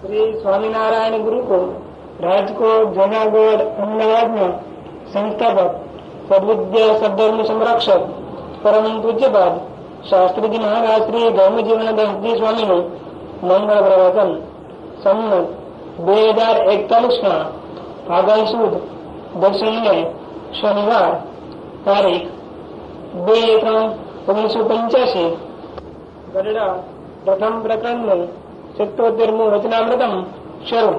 શ્રી સ્વામિનારાયણ ગુરુકુળ રાજકોટ જુનાગઢ અમદાવાદના સંસ્થાપક સદવિદ્યા સદધર્મ સંરક્ષક પરમ પૂજ્યપાદ શાસ્ત્રીજી મહારાજ શ્રી ધર્મજીવનદાસજી સ્વામીનું મંગળ પ્રવચન સંમત 2041 ફાગણ સુદ દક્ષિણે શનિવાર તારીખ 2-3-1985 ગરડા પ્રથમ પ્રકરણનું 77મું વચનામૃતમ શરૂ.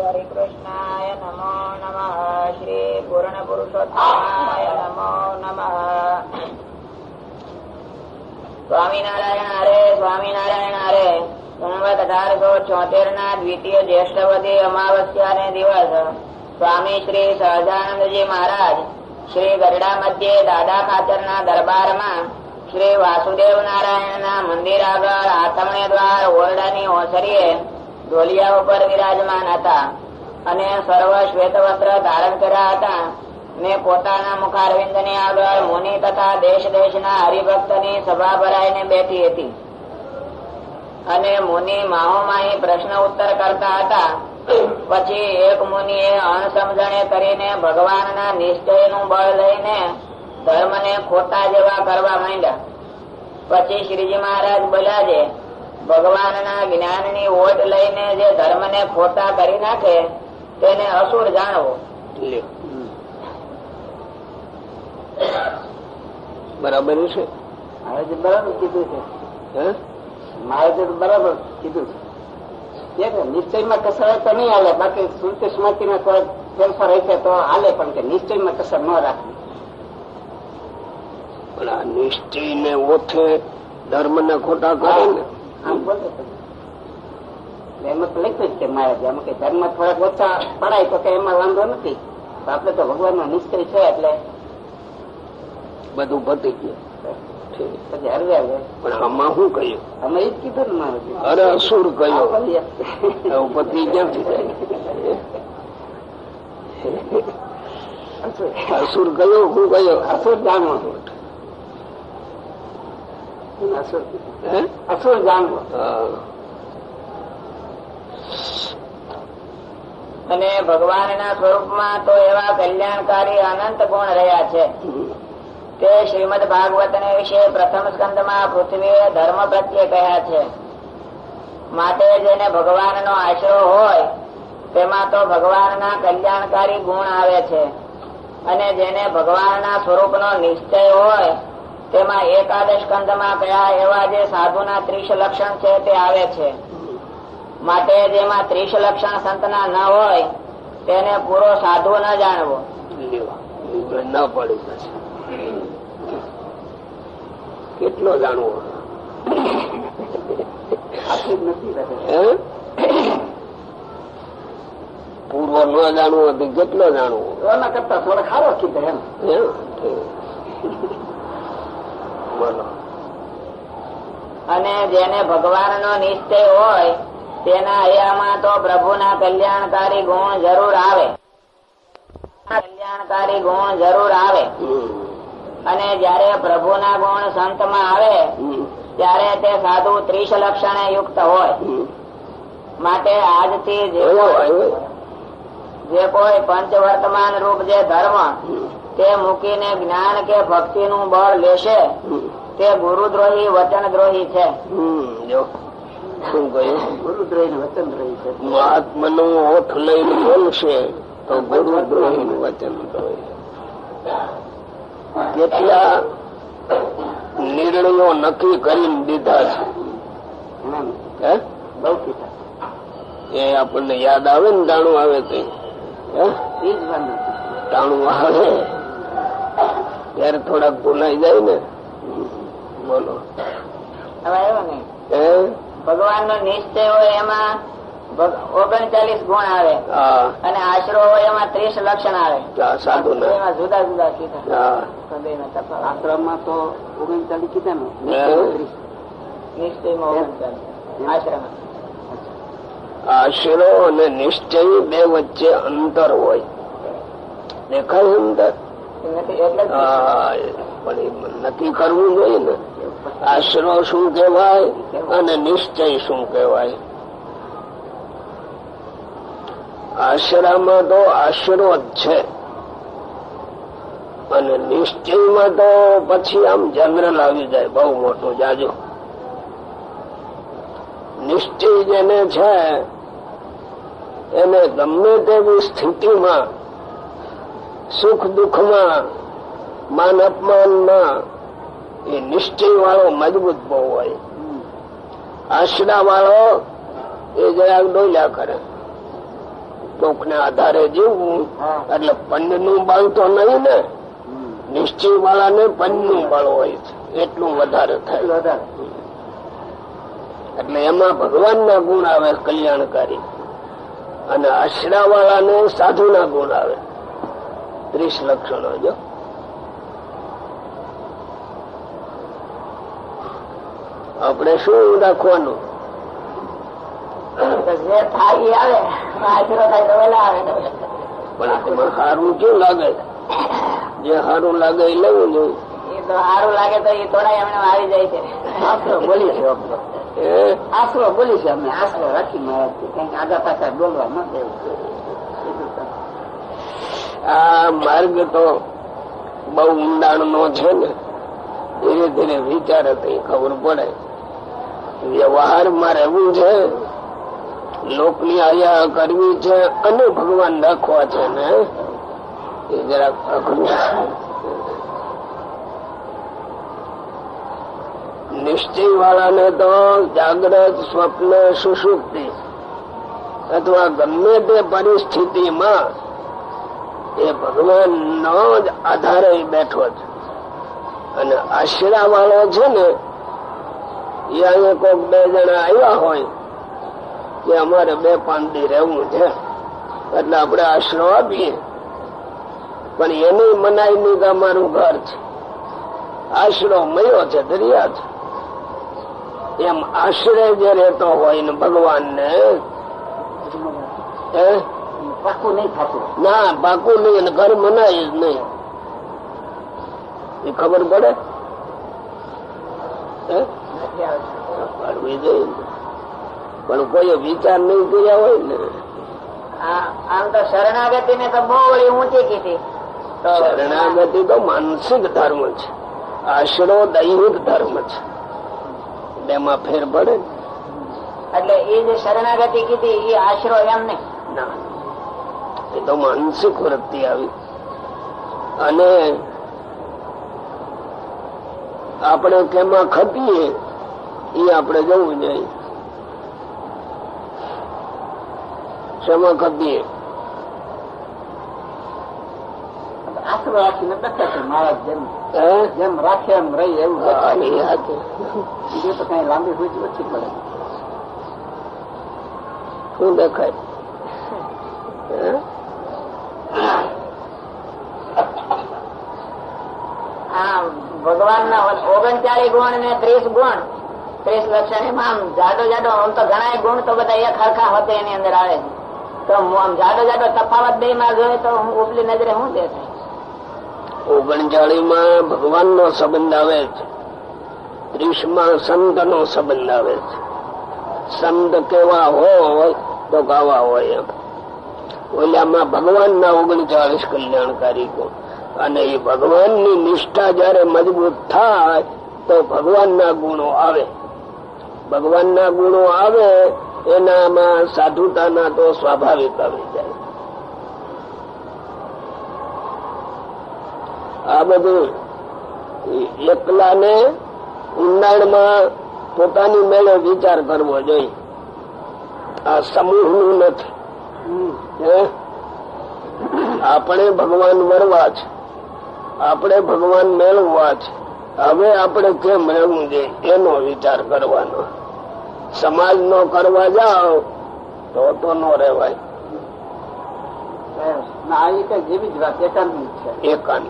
હરિકૃષ્ણાય નમો નમઃ. શ્રી પૂર્ણ પુરુષોત્તમાય નમો નમઃ. સ્વામિનારાયણ હરે સ્વામિનારાયણ હરે. સંવત 1874 ના દ્વિતીય જ્યેષ્ઠવદી અમાવસ્યાને દિવસ સ્વામી શ્રી સહજાનંદજી મહારાજ શ્રી ગરડા મધ્યે દાદા ખાચરના દરબારમાં શ્રી વાસુદેવ નારાયણ ના મંદિર આગળ આથમણે દ્વાર ઓરડાની ઓસરીએ ઢોલિયા ઉપર વિરાજમાન હતા અને સર્વ શ્વેત વસ્ત્ર ધારણ કર્યા હતા ને પોતાના મુખારવિંદ ની આગળ મુનિ તથા દેશ દેશના હરિભક્તની સભા ભરાઈને બેઠી હતી અને મુનિ માહોમાહી પ્રશ્ન ઉત્તર કરતા હતા. પછી એક મુનિએ અણસમજણે કરીને ભગવાનના નિશ્ચયનું બળ લઈને ધર્મને ખોટા જેવા કરવા માંડ્યા. પછી શ્રીજી મહારાજ બોલ્યા છે, ભગવાનના જ્ઞાનની ઓટ લઈને જે ધર્મને ખોટા કરી નાખે તેને અસુર જાણવો. બરાબર છે. બરાબર કીધું છે. મારે બરાબર કીધું છે. નિશ્ચયમાં કસર તો નહીં હાલે, બાકી શ્રુતિ સ્મૃતિમાં થોડોક ફેરફાર હશે તો હાલે, પણ કે નિશ્ચયમાં કસર ન રાખવી. પણ આ નિશ્ચય ને ઓછે ધર્મ ને ખોટા કરે ને આમ બોલે એમાં તો લખ્યું જ કે મારે જેમ કે ધર્મ થોડાક ઓછા પડાય તો કે એમાં વાંધો નથી. આપડે તો ભગવાન નો નિશ્ચય છે એટલે બધું પતી ગયું. પછી હરવે આવે. પણ આમાં શું કહ્યું? અમે એ જ કીધું ને મારે. અરે અસુર કયો પતિ ક્યાંથી અસુર કયો શું કયો? અસુર જાણવો. અસુર જાણવો. અને ભગવાનના સ્વરૂપમાં તો એવા કલ્યાણકારી અનંત ગુણ રહ્યા છે તે શ્રીમદ ભાગવત ને વિશે પ્રથમ સ્કંદમાં પૃથ્વીએ ધર્મ પ્રત્યે કહ્યા છે. માટે જેને ભગવાનનો આશરો હોય તેમાં તો ભગવાનના કલ્યાણકારી ગુણ આવે છે અને જેને ભગવાનના સ્વરૂપનો નિશ્ચય હોય તેમાં એકાદશ સ્કંદમાં કયા એવા જે સાધુના 30 લક્ષણ છે તે આવે છે. માટે જેમાં 30 લક્ષણ સંતના ન હોય તેને પૂરો સાધુ ન જાણવો. ના પડી જશે. કેટલો જાણવો? પૂર્વ ન જાણવું હતું કેટલો જાણવું? એના કરતા થોડો ખારો કીધો એમ. બોલો. અને જેને ભગવાનનો નિશ્ચય હોય તેના હૈયામાં તો પ્રભુના કલ્યાણકારી ગુણ જરૂર આવે. કલ્યાણકારી ગુણ જરૂર આવે. અને જયારે પ્રભુના ગુણ સંતમાં આવે ત્યારે તે સાધુ 30 લક્ષણે યુક્ત હોય. માટે આજથી જે કોઈ પંચવર્તમાન રૂપ જે ધર્મ તે મૂકીને જ્ઞાન કે ભક્તિ નું બળ લેશે તે ગુરુદ્રોહી વચનદ્રોહી છે. શું કહ્યું? ગુરુદ્રોહી વચનદ્રોહી છે. મહાત્મા નું ઓઠ લઈને બોલશે તો ગુરુદ્રોહી નું વચનદ્રોહી. કેટલા નિર્ણયો નક્કી કરીને દીધા છે એ આપણને યાદ આવે ને ટાણું આવે તો ટાણું આવે ત્યારે થોડાક ભૂલાઈ જાય ને. બોલો. ભગવાન નો નિશ્ચય હોય એમાં 39 ગુણ આવે અને આશરો હોય એમાં 30 લક્ષણ આવે. સાધુ એમાં જુદા જુદા કીધા. આશ્રમમાં તો 39 કીધા ને, નિશ્ચયમાં 39 આશ્રમ. આશરો અને નિશ્ચય બે વચ્ચે અંતર હોય. દેખાય અંતર? એટલે પણ નક્કી કરવું જોઈએ ને. આશરો શું કહેવાય અને નિશ્ચય શું કહેવાય? આશરામાં તો આશરો જ છે અને નિશ્ચયમાં તો પછી આમ જનરલ આવી જાય, બહુ મોટું જાજો. નિશ્ચય જેને છે એને ગમે તેવી સ્થિતિમાં, સુખ દુઃખમાં, માન અપમાનમાં એ નિશ્ચય વાળો મજબૂત બહુ હોય. આશરા વાળો એ જરાક ડોલ્યા કરે, ટોકને આધારે જીવવું એટલે પંડનું બળ તો નહીં ને, નિશ્ચય વાળાને પંડનું બળ હોય છે, એટલું વધારે થાય. એટલે એમાં ભગવાનના ગુણ આવે કલ્યાણકારી, અને આશરા વાળાને સાધુના ગુણ આવે. 30 લક્ષણો. જો આપણે શું રાખવાનું? જે થાય આવે, આશરો થાય તો વેલા આવે. પણ એમાં સારું શું લાગે? જે સારું લાગે એ લેવું જોઈએ. એ તો સારું લાગે તો એ થોડા એમને આવી જાય છે. આશરો બોલી છે, આશરો બોલી છે અમે, આશરો રાખી મહારાજ કઈક આગા પાછા બોલવા ન દેવું. આ માર્ગ તો બહુ ઊંડાણ નો છે ને, ધીરે ધીરે વિચારે તો ખબર પડે. વ્યવહારમાં રહેવું છે, લોકની આયા કરવી છે અને ભગવાન રાખવા છે ને, એ જરાક અઘરું. નિશ્ચય વાળાને તો જાગ્રત, સ્વપ્ન, સુષુપ્તિ અથવા ગમે તે પરિસ્થિતિમાં એ ભગવાનનો જ આધારે બેઠો છે. અને આશરા વાળો છે ને, એ અહીંયા કોઈક 2 જણા આવ્યા હોય કે અમારે 2 પાંદી રહેવું છે એટલે આપણે આશરો આપીએ, પણ એની મનાઈ નહીં કે અમારું ઘર છે, આશરો મળ્યો છે, દરિયા છે. એમ આશરે જે રહેતો હોય ને ભગવાનને, પાકું નહીં થતું. ના પાકું નહીં, અને ઘર મનાય જ નહીં. એ ખબર પડે પાડવી જોઈએ, પણ કોઈ વિચાર નહીં કર્યા હોય ને. આમ તો શરણાગતિ ને તો બહુ વળી ઊંચી કીધી. શરણાગતિ તો માનસિક ધર્મ છે, આશરો દૈહિક ધર્મ છે, એમાં ફેર પડે. એટલે એ જે શરણાગતિ કીધી એ આશરો એમ નહીં. ના, એ તો માનસિક વૃત્તિ આવી. અને આપણે કેમાં ખપીએ એ આપણે જવું જોઈએ. શેમાં ખપીએ? આશરો રાખીને બેઠા છે મહારાજ, જેમ રાખે એમ રહી એવું. બીજું તો કઈ લાંબી હોય ઓછી પડે. શું દેખાય? ભગવાન ના 39 ગુણ ને 30 ગુણ, 30 લક્ષણ, એમાં આમ જાડો આમ તો ઘણા ગુણ તો બધા એક હરખા હોતે એની અંદર આવે છે. તો આમ જાડો તફાવત 2 માં જોઈએ તો હું ઉપલી નજરે શું દેખાય? 39 માં ભગવાન નો સંબંધ આવે છે, 30 માં સંત નો સંબંધ આવે છે. સંત કેવા હોય તો ગાવા હોય એમ. ઓલામાં ભગવાન ના 39 કલ્યાણકારી ગુણ, અને એ ભગવાન ની નિષ્ઠા જયારે મજબૂત થાય તો ભગવાન ના ગુણો આવે. ભગવાન ના ગુણો આવે એનામાં સાધુતાના તો સ્વાભાવિક આવી જાય. આ બધું એકલાને ઊંડાણમાં પોતાની મેળે વિચાર કરવો જોઈએ. આ સમૂહ નું નથી. આપણે ભગવાન વરવા છે, આપણે ભગવાન મેળવવા છે. હવે આપણે કેમ રહેવું જોઈએ એનો વિચાર કરવાનો. સમાજ નો કરવા જાઓ તો નો રહેવાય. જેવી જ વાત એકાંત છે. એકાંત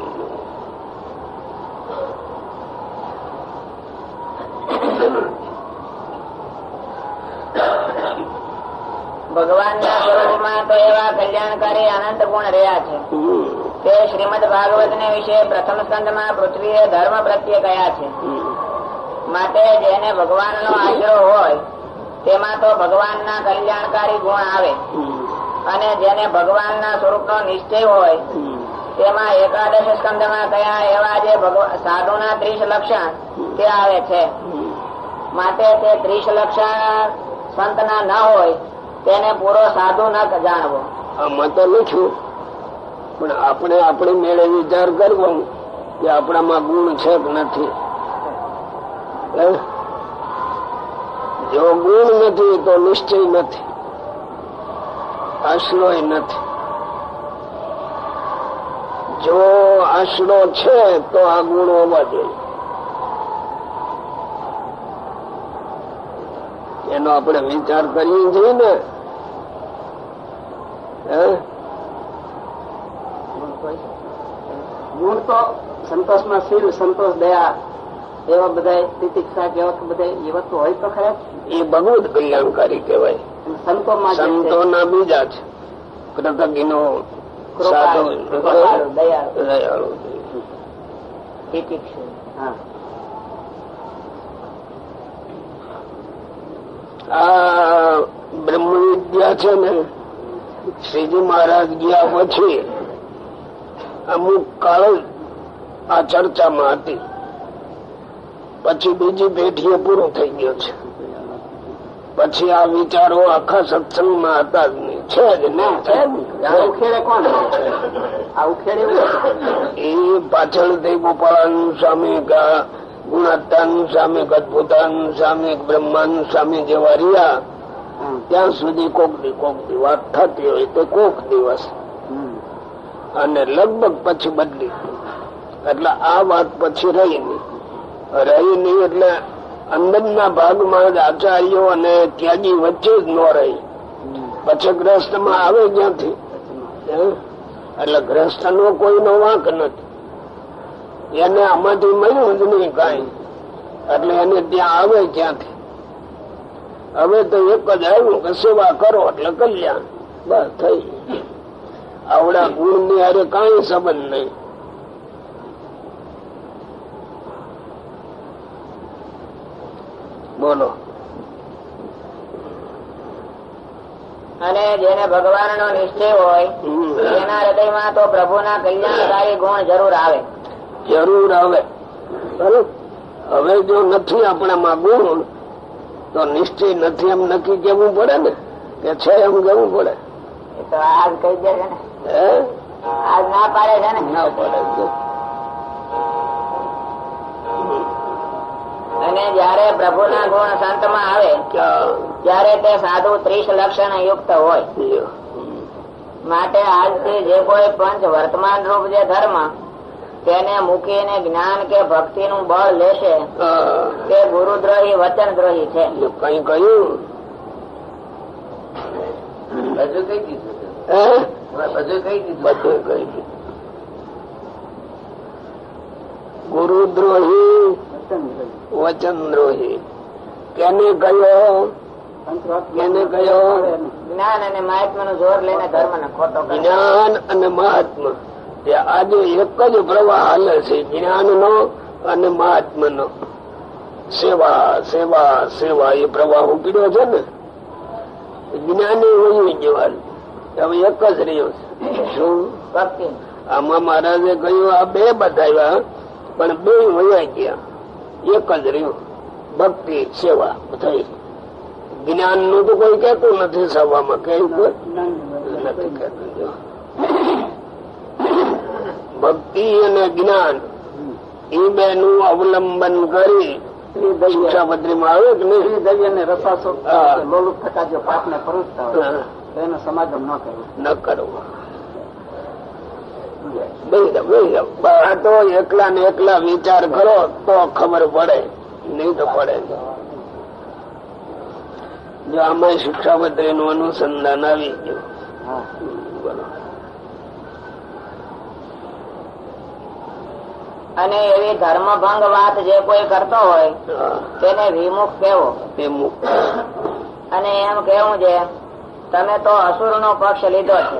ભગવાનના સ્વરૂપમાં તો એવા કલ્યાણકારી અનંત ગુણ રહ્યા છે. તે શ્રીમદ ભાગવત ને વિશે પ્રથમ સ્કંદમાં પૃથ્વીએ ધર્મ પ્રત્યે કયા છે. માટે જેને ભગવાનનો આશરો હોય તેમાં તો ભગવાનના કલ્યાણકારી ગુણ આવે, અને જેને ભગવાનના સ્વરૂપનો નિશ્ચય હોય તેમાં એકાદશ સ્કંદમાં કયા એવા જે સાધુના 30 લક્ષણ તે આવે છે. માટે તે 30 લક્ષણ સંતના ન હોય તેને પૂરો સાધુ ન જાણવો. આમાં તો લખ્યું, પણ આપણે આપણે મેળે વિચાર કરવો કે આપણામાં ગુણ છે કે નથી. જો ગુણ નથી તો નિશ્ચય નથી, આશરો નથી. જો આશરો છે તો આ ગુણ હોવા જોઈએ. એનો આપણે વિચાર કરીએ છીએ ને. ગુણ તો સંતોષમાં શીલ, સંતોષ, દયા એવા બધા તિતિક્ષા કેવા બધા એ વસ્તુ હોય તો ખરા. એ ભગવત કલ્યાણકારી કહેવાય. સંતોના બીજા છે, કૃતજ્ઞનો, સાધુ, દયાળુ. આ બ્રહ્મ વિદ્યા છે ને, શ્રીજી મહારાજ ગયા પછી અમુક કાળ આ ચર્ચામાં હતી, પછી બીજી પેઢીએ પૂરું થઈ ગયો છે. પછી આ વિચારો આખા સત્સંગમાં હતા જ નહીં, છે જ નહીં. એ પાછળથી ગોપાળાનું સ્વામી, ગુણાત્તાનું સ્વામી, અદભુતાનું સ્વામી, બ્રહ્માનું સ્વામી જેવા રહ્યા ત્યાં સુધી કોક દી વાત થતી હોય તો કોક દિવસ, અને લગભગ પછી બદલી. એટલે આ વાત પછી રહી નહીં. એટલે અંદરના ભાગમાં જ આચાર્યો અને ત્યાગી વચ્ચે જ ન રહી. પછી ગ્રસ્તમાં આવે ક્યાંથી? એટલે ગ્રસ્ત નો કોઈનો વાંક નથી. એને આમાંથી મળ્યું જ નહીં કઈ, એટલે એને ત્યાં આવે ક્યાંથી? હવે તો એક જ આવ્યું કે સેવા કરો એટલે કલ્યાણ, બસ થઈ. આવડા ગુણ ની હારે કઈ સંબંધ નહીં. બોલો. અને જેને ભગવાનનો નિશ્ચય હોય તેના હૃદયમાં તો પ્રભુના કલ્યાણકારી ગુણ જરૂર આવે. જરૂર આવે. હવે જો નથી આપણામાં ગુણ તો નિશ્ચય નથી એમ નક્કી કેવું પડે ને, કે છે એમ કેવું પડે. એ તો આજ કહી દે છે ને, આજ ના પાડે છે ને, ના પડે છે. અને જયારે પ્રભુના ગુણ સંતમાં આવે ત્યારે તે સાધુ 30 લક્ષણ યુક્ત હોય. માટે આજથી જે કોઈ પંચ વર્તમાન રૂપ જે ધર્મ તેને મૂકીને જ્ઞાન કે ભક્તિ નું બળ લેશે તે ગુરુદ્રોહી વચનદ્રોહી છે. કઈ કહ્યું? બધું કઈ દીધું. બધું કઈ દીધું. બધું કઈ દીધું. ગુરુદ્રોહી વચનદ્રોહી કેને કયો? કેને કયો? જ્ઞાન અને મહાત્મા નું જોર લઈને ધર્મ ને ખોટો. જ્ઞાન અને મહાત્મા આજે એક જ પ્રવાહ હાલે છે, જ્ઞાન નો અને મહાત્મા નો. સેવા સેવા સેવા એ પ્રવાહ ઉપડ્યો છે ને. જ્ઞાની વયું જવાલ હવે એક જ રહ્યો છે. શું આમાં મહારાજે કહ્યું? આ બે બતાવ્યા પણ બે વયા ગયા, એક જ રહ્યું ભક્તિ સેવા થઈ. જ્ઞાન નું તો કોઈ કહેતું નથી સભામાં, કઈ નથી કહેતું. ભક્તિ અને જ્ઞાન એ બે નું અવલંબન કરી શિક્ષાપત્રીમાં આવે કે નહીં? રસાસો લોલુપ થતા જો પાપને પરોસતા હોય તો એનો સમાગમ ન કરવો. આ તો એકલા ને એકલા વિચાર કરો તો ખબર પડે, નહીં તો પડે. જો આમાં શિક્ષાપત્રી નું અનુસંધાન આવી ગયું. બોલો. અને એવી ધર્મભંગ વાત જે કોઈ કરતો હોય તેને વિમુખ કેવો. અને એમ કેવું છે તમે તો અસુર નો પક્ષ લીધો છે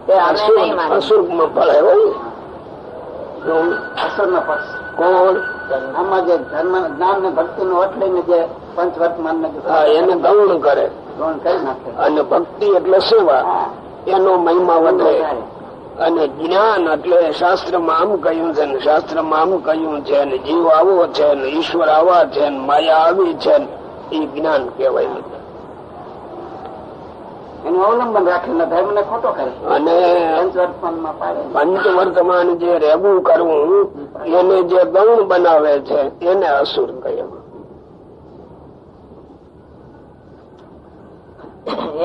તે અમે નહીં માની. અસુર માં પડે અસુર નો પક્ષ કોણ? આમાં જે ધર્મ જ્ઞાન ને ભક્તિ નું અટ લઈને જે પંચ વર્તમાન ને એને ગૌણ કરે. ગૌણ કરી નાખે. અને ભક્તિ એટલે સેવા, એનો મહિમા વધે. અને જ્ઞાન એટલે શાસ્ત્રમાં આમ કહ્યું છે ને શાસ્ત્રમાં આમ કહ્યું છે ને જીવ આવો છે ને ઈશ્વર આવા છે ને માયા આવી છે ને એ જ્ઞાન કહેવાય. એનું અવલંબન રાખીને ધર્મ ને ખોટો કરે. અને પંચવર્તમાનમાં પાડે. પંચવર્તમાન જે રહેવું કરવું એને જે ગૌણ બનાવે છે એને અસુર કહે.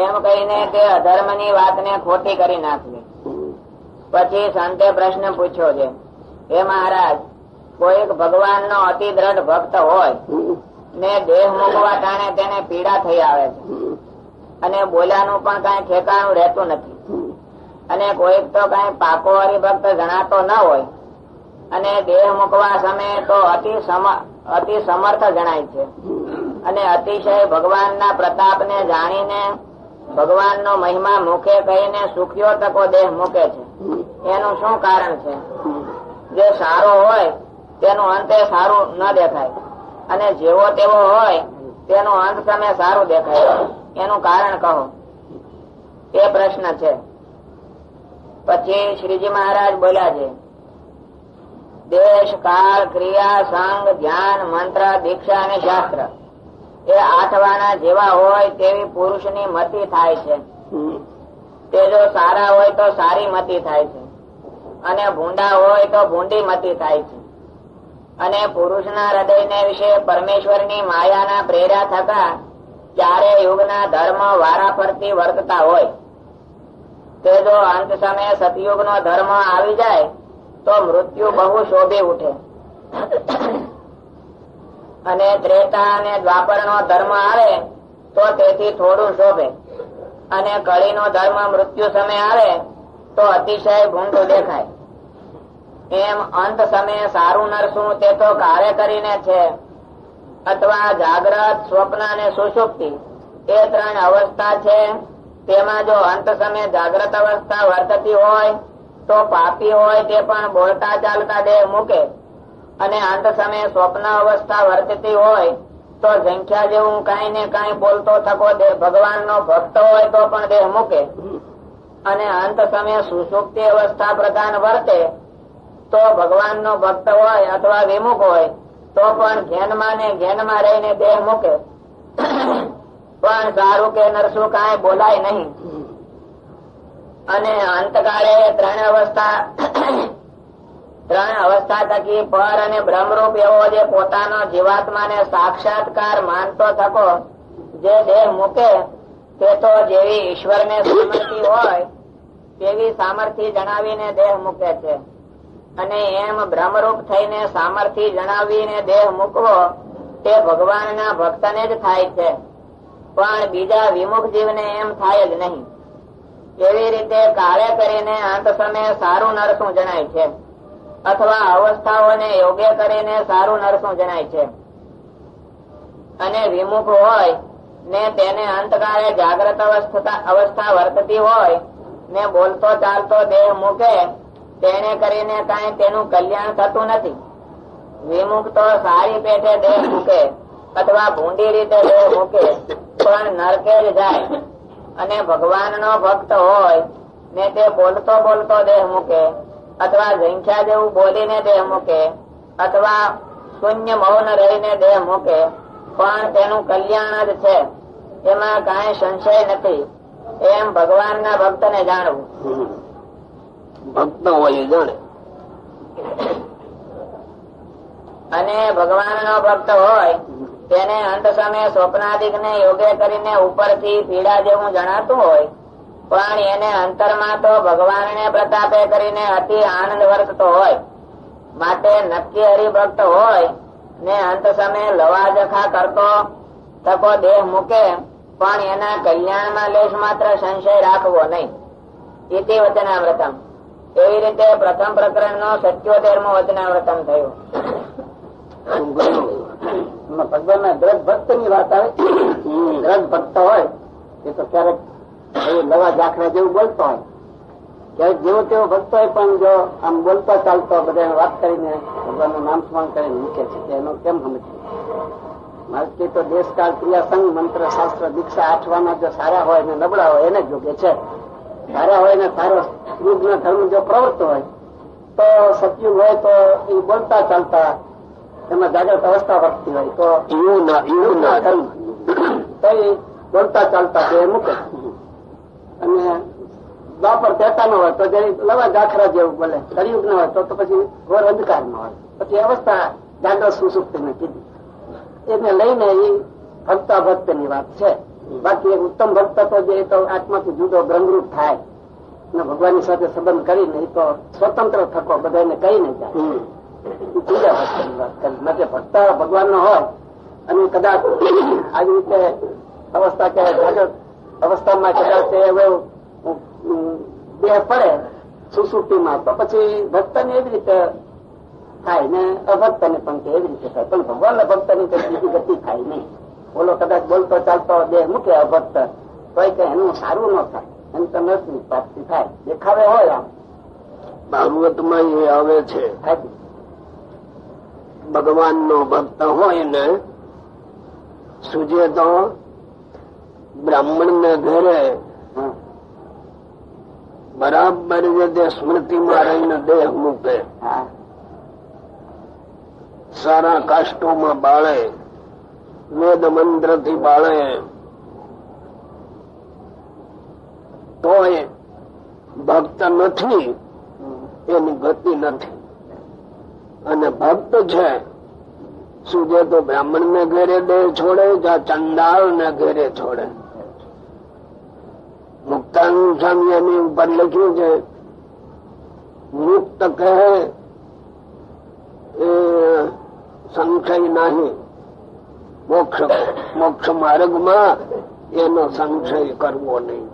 એમ કહીને તે અધર્મ ની વાત ને ખોટી કરી નાખવી. પછી સંતે પ્રશ્ન પૂછ્યો છે, હે મહારાજ, કોઈક ભગવાન નો અતિ દ્રઢ ભક્ત હોય ને દેહ મૂકવા ટાણે તેને પીડા થઈ આવે છે અને બોલ્યાનું પણ કઈ ઠેકાણું રહેતું નથી, અને કોઈક તો કઈ પાકો હરિભક્ત જણાતો ન હોય અને દેહ મૂકવા સમયે તો અતિ સમર્થ જણાય છે અને અતિશય ભગવાન ના પ્રતાપ ને જાણીને ભગવાન નો મહિમા મુખે કહીને સુખ્યો તકો દેહ મૂકે છે. એનું શું કારણ છે? જે સારો હોય તેનું અંતે સારું ન દેખાય અને જેવો તેવો હોય તેનું અંત સમય સારું દેખાય. એનું કારણ કહો. એ પ્રશ્ન છે. પછી શ્રીજી મહારાજ બોલ્યા છે, દેશ, કાળ, ક્રિયા, સંગ, ધ્યાન, મંત્ર, દીક્ષા અને શાસ્ત્ર એ 8 વાના જેવા હોય તેવી પુરુષની મતિ થાય છે. તે જો સારા હોય તો સારી મતિ થાય છે અને ભૂંડા હોય તો ભૂંડી મતિ થાય છે. અને પુરુષના હૃદયને વિશે પરમેશ્વરની માયાના પ્રેર્યા થતા ચારે યુગના ધર્મ વારાફરતી વર્તતા હોય તે જો અંત સમયે સતયુગનો ધર્મ આવી જાય તો મૃત્યુ બહુ શોભી ઉઠે અને ત્રેતા અને દ્વાપરનો ધર્મ આવે તો તેથી થોડું શોભે અને કળીનો ધર્મ મૃત્યુ સમય આવે તો અતિશય ભૂંડું દેખાય. એમ અંત સમયે સારું નરસું તે તો કાર્ય કરીને છે અથવા જાગ્રત, સ્વપ્ન અને સુષુપ્તિ એ 3 અવસ્થા છે. તેમાં જો અંત સમયે જાગ્રત અવસ્થા વર્તતી હોય તો પાપી હોય તે પણ બોલતા ચાલતા દેહ મૂકે અને અંત સમયે સ્વપ્ન અવસ્થા વર્તતી હોય તો સંખ્યા જેવું કઈ ને કઈ બોલતો થકો દેહ ભગવાન નો ભક્ત હોય તો પણ દેહ મૂકે અને અંત સમયે સુષુપ્તિ અવસ્થા પ્રધાન વર્તે તો ભગવાન નો ભક્ત હોય અથવા વિમુખ હોય તો પણ ઘેનમાં ને ઘેનમાં રહીને દેહ મૂકે પણ સારું કે નરસું કાંઈ બોલાય નહીં. અને અંતકાળે 3 અવસ્થા થકી પર અને બ્રહ્મરૂપ એવો જે પોતાનો જીવાત્માને સાક્ષાત્કાર માનતો થકો જે દેહ મૂકે તે તો જેવી ઈશ્વરને સામર્થ્ય હોય તેવી સામર્થ્ય જણાવીને દેહ મૂકે છે અને એમ બ્રહ્મરૂપ થઈને સામર્થ્ય જણાવીને દેહ મૂકવો તે ભગવાનના ભક્તને જ થાય છે પણ બીજા વિમુખ જીવને એમ થાય જ નહીં. એવી રીતે કાર્ય કરીને અંત સમયે સારું નરસું જણાય છે અથવા અવસ્થાઓને યોગ્ય કરીને સારું નરસું જણાય છે. અને વિમુખ હોય ને તેને અંતકાળે જાગ્રત અવસ્થા વર્તતી હોય ને બોલતો ચાલતો દેહ મૂકે તેને કરીને કઈ તેનું કલ્યાણ થતું નથી. વિમુખ તો સારી પેટે દેહ મૂકે અથવા ભૂંડી રીતે દેહ મૂકે પણ નરકે જ જાય. અને ભગવાન નો ભક્ત હોય ને તે બોલતો બોલતો દેહ મૂકે અથવા સંખ્યા જેવું બોલીને દેહ મૂકે અથવા શૂન્ય મૌન રહીને દેહ મૂકે પણ તેનું કલ્યાણ જ છે, એમાં કઈ સંશય નથી. એમ ભગવાનના ભક્તને જાણવું. ભક્ત હોય જાણે. અને ભગવાનનો ભક્ત હોય તેને અંત સમયે સ્વપ્નાદિક ને યોગ્ય કરીને ઉપરથી પીડા જેવું જણાતું હોય પણ એને અંતરમાં તો ભગવાનને પ્રતાપે કરીને અતિ આનંદ વર્તતો હોય. માટે નક્કી હરિભક્ત હોય ને અંત સમયે લવાજખા કરતો થકો દેહ મૂકે પણ એના કલ્યાણમાં લેશ માત્ર સંશય રાખવો નહીં. ઇતિ વચનામૃતમ. એવી રીતે પ્રથમ પ્રકરણ નો 77મો વચનામૃતમ થયું. ભગવાન ના દ્રઢ ભક્ત ની વાત આવે. દ્રઢ ભક્ત હોય એ તો ક્યારેક નવા દાખલા જેવું બોલતો હોય જેવો તેવો ભક્ત હોય પણ જો આમ બોલતો ચાલતો બધા વાત કરીને ભગવાનનું નામ સ્મરણ કરીને મૂકે છે એનો કેમ સમજવું? મારે તો દેશકાળ ક્રિયા સંઘ મંત્ર શાસ્ત્ર દીક્ષા આઠવાના જો સારા હોય ને નબળા હોય એને જોગે છે. સારા હોય ને સારો યુગનો ધર્મ જો પ્રવર્ત હોય તો સતયુગ હોય તો એ બોલતા ચાલતા એમાં જાગ્રત અવસ્થા વર્તતી હોય તો ધર્મ તો એ બોલતા ચાલતા તે મૂકે. અને દ્વાપર કહેતા ન હોય તો જે લવા જાખરા જેવું બોલે, કળિયુગ ન હોય તો પછી ઘોર અંધકાર ન હોય, પછી અવસ્થા જાગ્રત સુસુપ્તિ ને કીધી. એને લઈને એ ભક્તા ભક્ત ની વાત છે. બાકી એક ઉત્તમ ભક્ત તો જે તો આત્માથી જુદો બ્રહ્મરૂપ થાય ને ભગવાનની સાથે સંબંધ કરીને એ તો સ્વતંત્ર થકો બધાને કહીને જાય. બીજા ભક્ત ની વાત કરી માટે ભક્ત ભગવાન નો હોય અને કદાચ આવી રીતે અવસ્થા કે જાગૃત અવસ્થામાં કદાચ દેહ પડે સુસુપ્તિમાં તો પછી ભક્ત ને એવી રીતે થાય ને અભક્ત ને પણ એવી રીતે થાય. પણ ભગવાન ભક્ત ની બીજી ગતિ થાય નહીં. બોલો કદાચ બોલતો ચાલતો દેહ મૂકે અભક્ત તો એનું સારું ન થાય, એની તો નર્સની પ્રાપ્તિ થાય. દેખાવે હોય આમ ભાગવતમાં એ આવે છે ભગવાન નો ભક્ત હોય ને સુજે તો બ્રાહ્મણ ને ઘરે બરાબર જે સ્મૃતિમાં રહીને દેહ મૂકે, સારા કાષ્ટોમાં બાળે, વેદ મંત્ર થી બાળે તો ભક્ત નથી, એની ગતિ નથી. અને ભક્ત છે સુજે તો બ્રાહ્મણ ને ઘેરે દેહ છોડે યા ચંડાળ ને ઘેરે છોડે. મુક્તાનંદ સ્વામી એની ઉપર લખ્યું છે મુક્ત કહે એ સંશય નહીં, મોક્ષ માર્ગમાં એનો સંશય કરવો નહીં.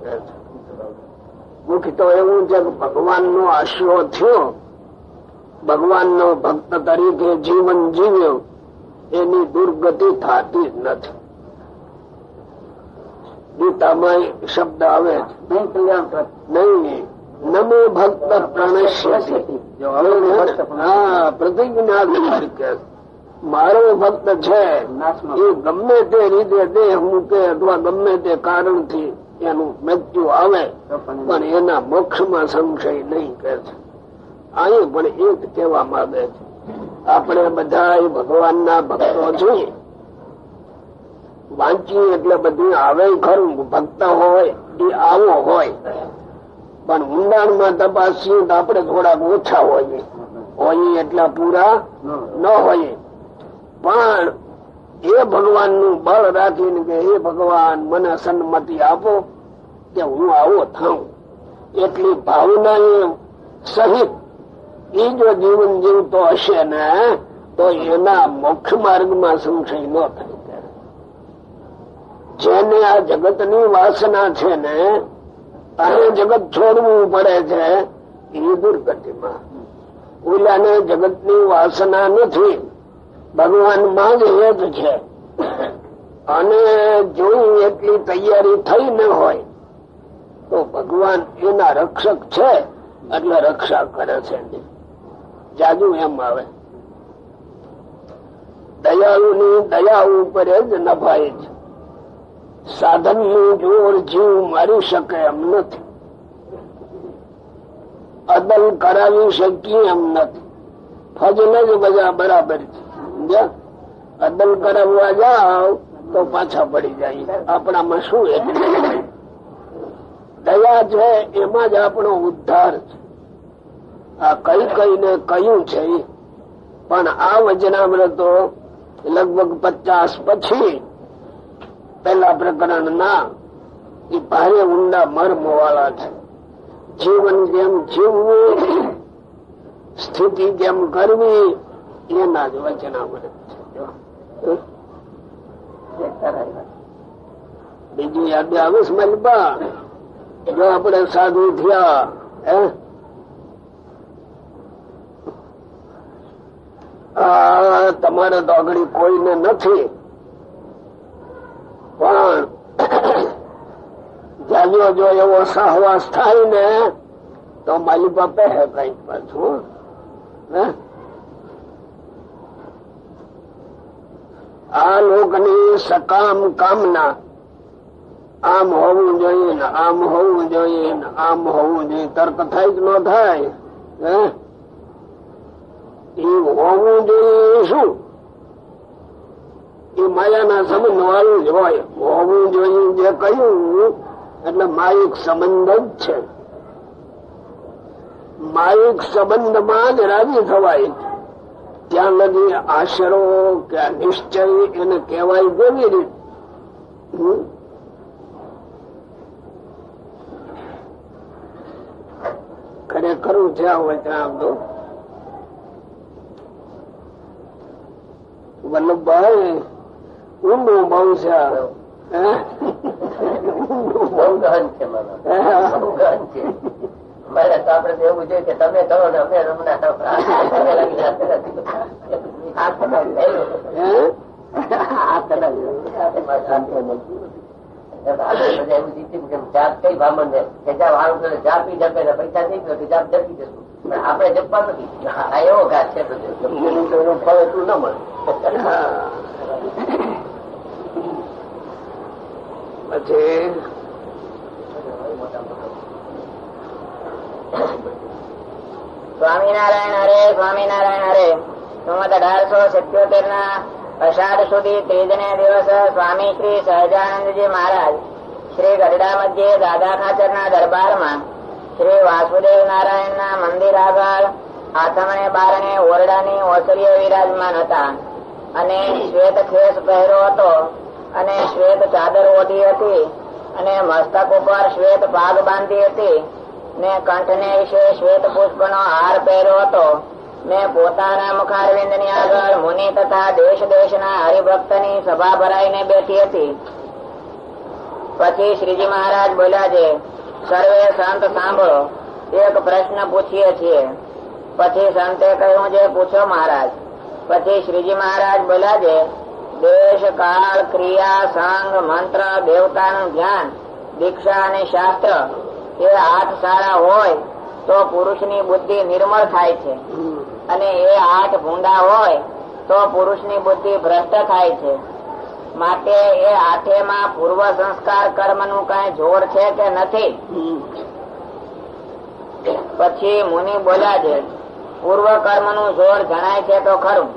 મુખ્ય તો એવું છે કે ભગવાન નો આશરો થયો, ભગવાન નો ભક્ત તરીકે જીવન જીવ્યો, એની દુર્ગતિ થતી જ નથી. ગીતામાં શબ્દ આવે નહીં નમો ભક્ત પ્રણશ્ય. પ્રતિજ્ઞા તરીકે મારો ભક્ત છે એ ગમે તે રીતે દેહ મૂકે અથવા ગમે તે કારણથી એનું મૃત્યુ આવે પણ એના મોક્ષમાં સંશય નહીં કે છે. અહીં પણ એ જ કહેવા માંગે છે આપણે બધા ભગવાનના ભક્તો છીએ. વાંચીએ એટલે બધું આવે ખરું, ભક્ત હોય એ આવો હોય, પણ ઊંડાણમાં તપાસીએ તો આપણે થોડાક ઓછા હોઈએ એટલા પૂરા ન હોઈએ. પણ એ ભગવાન નું બળ રાખીને કે હે ભગવાન મને સન્મતિ આપો કે હું આવો થાઉં, એટલી ભાવના સહિત એ જો જીવન જીવતો હશે ને તો એના મોક્ષ માર્ગમાં સંશય ન થાય. જેને આ જગત ની વાસના છે ને આને જગત છોડવું પડે છે એ દુર્ગતિમાં. ઓલાને જગત ની વાસના નથી, ભગવાન માં જ હેત છે. અને જો એટલી તૈયારી થઈ ન હોય તો ભગવાન એના રક્ષક છે એટલે રક્ષા કરે છે. જાજુ એમ આવે દયાળુ ની દયા ઉપર જ નભાય છે. સાધન નું જોર જીવ મારી શકે એમ નથી, અદલ કરાવી શકીએ એમ નથી. ફજલ જ બધા બરાબર છે. અદલ કરાવવા જાવ તો પાછા પડી જાય. આપણામાં શું દયા છે એમાં જ આપણો ઉદ્ધાર છે. આ કઈ કઈને કયું છે પણ આ વચનામૃતો લગભગ 50 પછી પેલા પ્રકરણ ના એ ભારે ઊંડા મર્મ વાળા છે. જીવન કેમ જીવવું, સ્થિતિ કેમ કરવી એના જ વચનામૃત છે. બીજું યાદ આવે સ્મલબા જો આપણે સાધુ થયા તમારે તો આગળ કોઈને નથી, પણ જાગ્યો જો એવો સહવાસ થાય ને તો માલી બાપે હે કઈક પાછું. આ લોકની સકામ કામના આમ હોવું જોઈએ ને આમ હોવું જોઈએ ને આમ હોવું જોઈએ. તર્ક થાય કે ન થાય? એ હોવું જોઈએ શું? એ માયાના સંબંધ વાળું જ હોય. હોવું જોઈએ જે કહ્યું એટલે માયિક સંબંધ જ છે. માયિક સંબંધમાં જ રાજી થવાય. ત્યાં લગી આશરો કે નિશ્ચય એને કહેવાય કેવી રીત? ખરેખર જ્યાં હોય ત્યાં આમ તો વલ્લભભાઈ ઊંડું બહુ છે. બહુ ગહન છે બહુ ગહન છે. મારે તો આપડે એવું જોઈએ કે તમે કરો ને અમે રમના જાપ કઈ બ્રાહ્મણ ને કે જાપી જપે ને પૈસા નહીં ગયો જાપ જપી જશું. આપડે જપવા નથી. આ એવો ઘાટ છે ફળ એટલું ના મળે. પછી સ્વામિનારાયણ હરે સ્વામિનારાયણ હરે. 1877 ના અષાઢ સુધી ત્રીજને દિવસ સ્વામી શ્રી સહજાનંદજી મહારાજ શ્રી ગઢડા મધ્યે દાદા ખાચર ના દરબારમાં શ્રી વાસુદેવ નારાયણ ના મંદિર આગળ આથમણે બારણે ઓરડાની ઓસરીએ વિરાજમાન હતા અને શ્વેત ખેસ પહેર્યો હતો અને શ્વેત ચાદર ઓઢી હતી અને મસ્તક ઉપર શ્વેત પાગ બાંધી હતી ને કંઠને વિશે શ્વેત પુષ્પનો હાર પહેર્યો હતો ને પોતાના મુખારવિંદ ની આગળ મુનિ તથા દેશ દેશના હરિભક્તની સભા ભરાઈને બેઠી હતી. પછી શ્રીજી મહારાજ બોલ્યા છે, સર્વે સંત સાંભળો, એક પ્રશ્ન પૂછીએ છીએ. પછી સંતે કહ્યું છે, પૂછો મહારાજ. પછી શ્રીજી મહારાજ બોલ્યા છે, દેશ કાળ ક્રિયા સંગ મંત્ર દેવતાનું ધ્યાન દીક્ષા અને શાસ્ત્ર એ 8 સારા હોય તો પુરુષની બુદ્ધિ નિર્મળ થાય છે અને એ 8 ભૂંડા હોય તો પુરુષની બુદ્ધિ ભ્રષ્ટ થાય છે. માટે એ 8માં પૂર્વ સંસ્કાર કર્મનું કઈ જોર છે કે નથી? પછી મુનિ બોલ્યા છે, પૂર્વ કર્મનું જોર જણાય છે તો ખરું.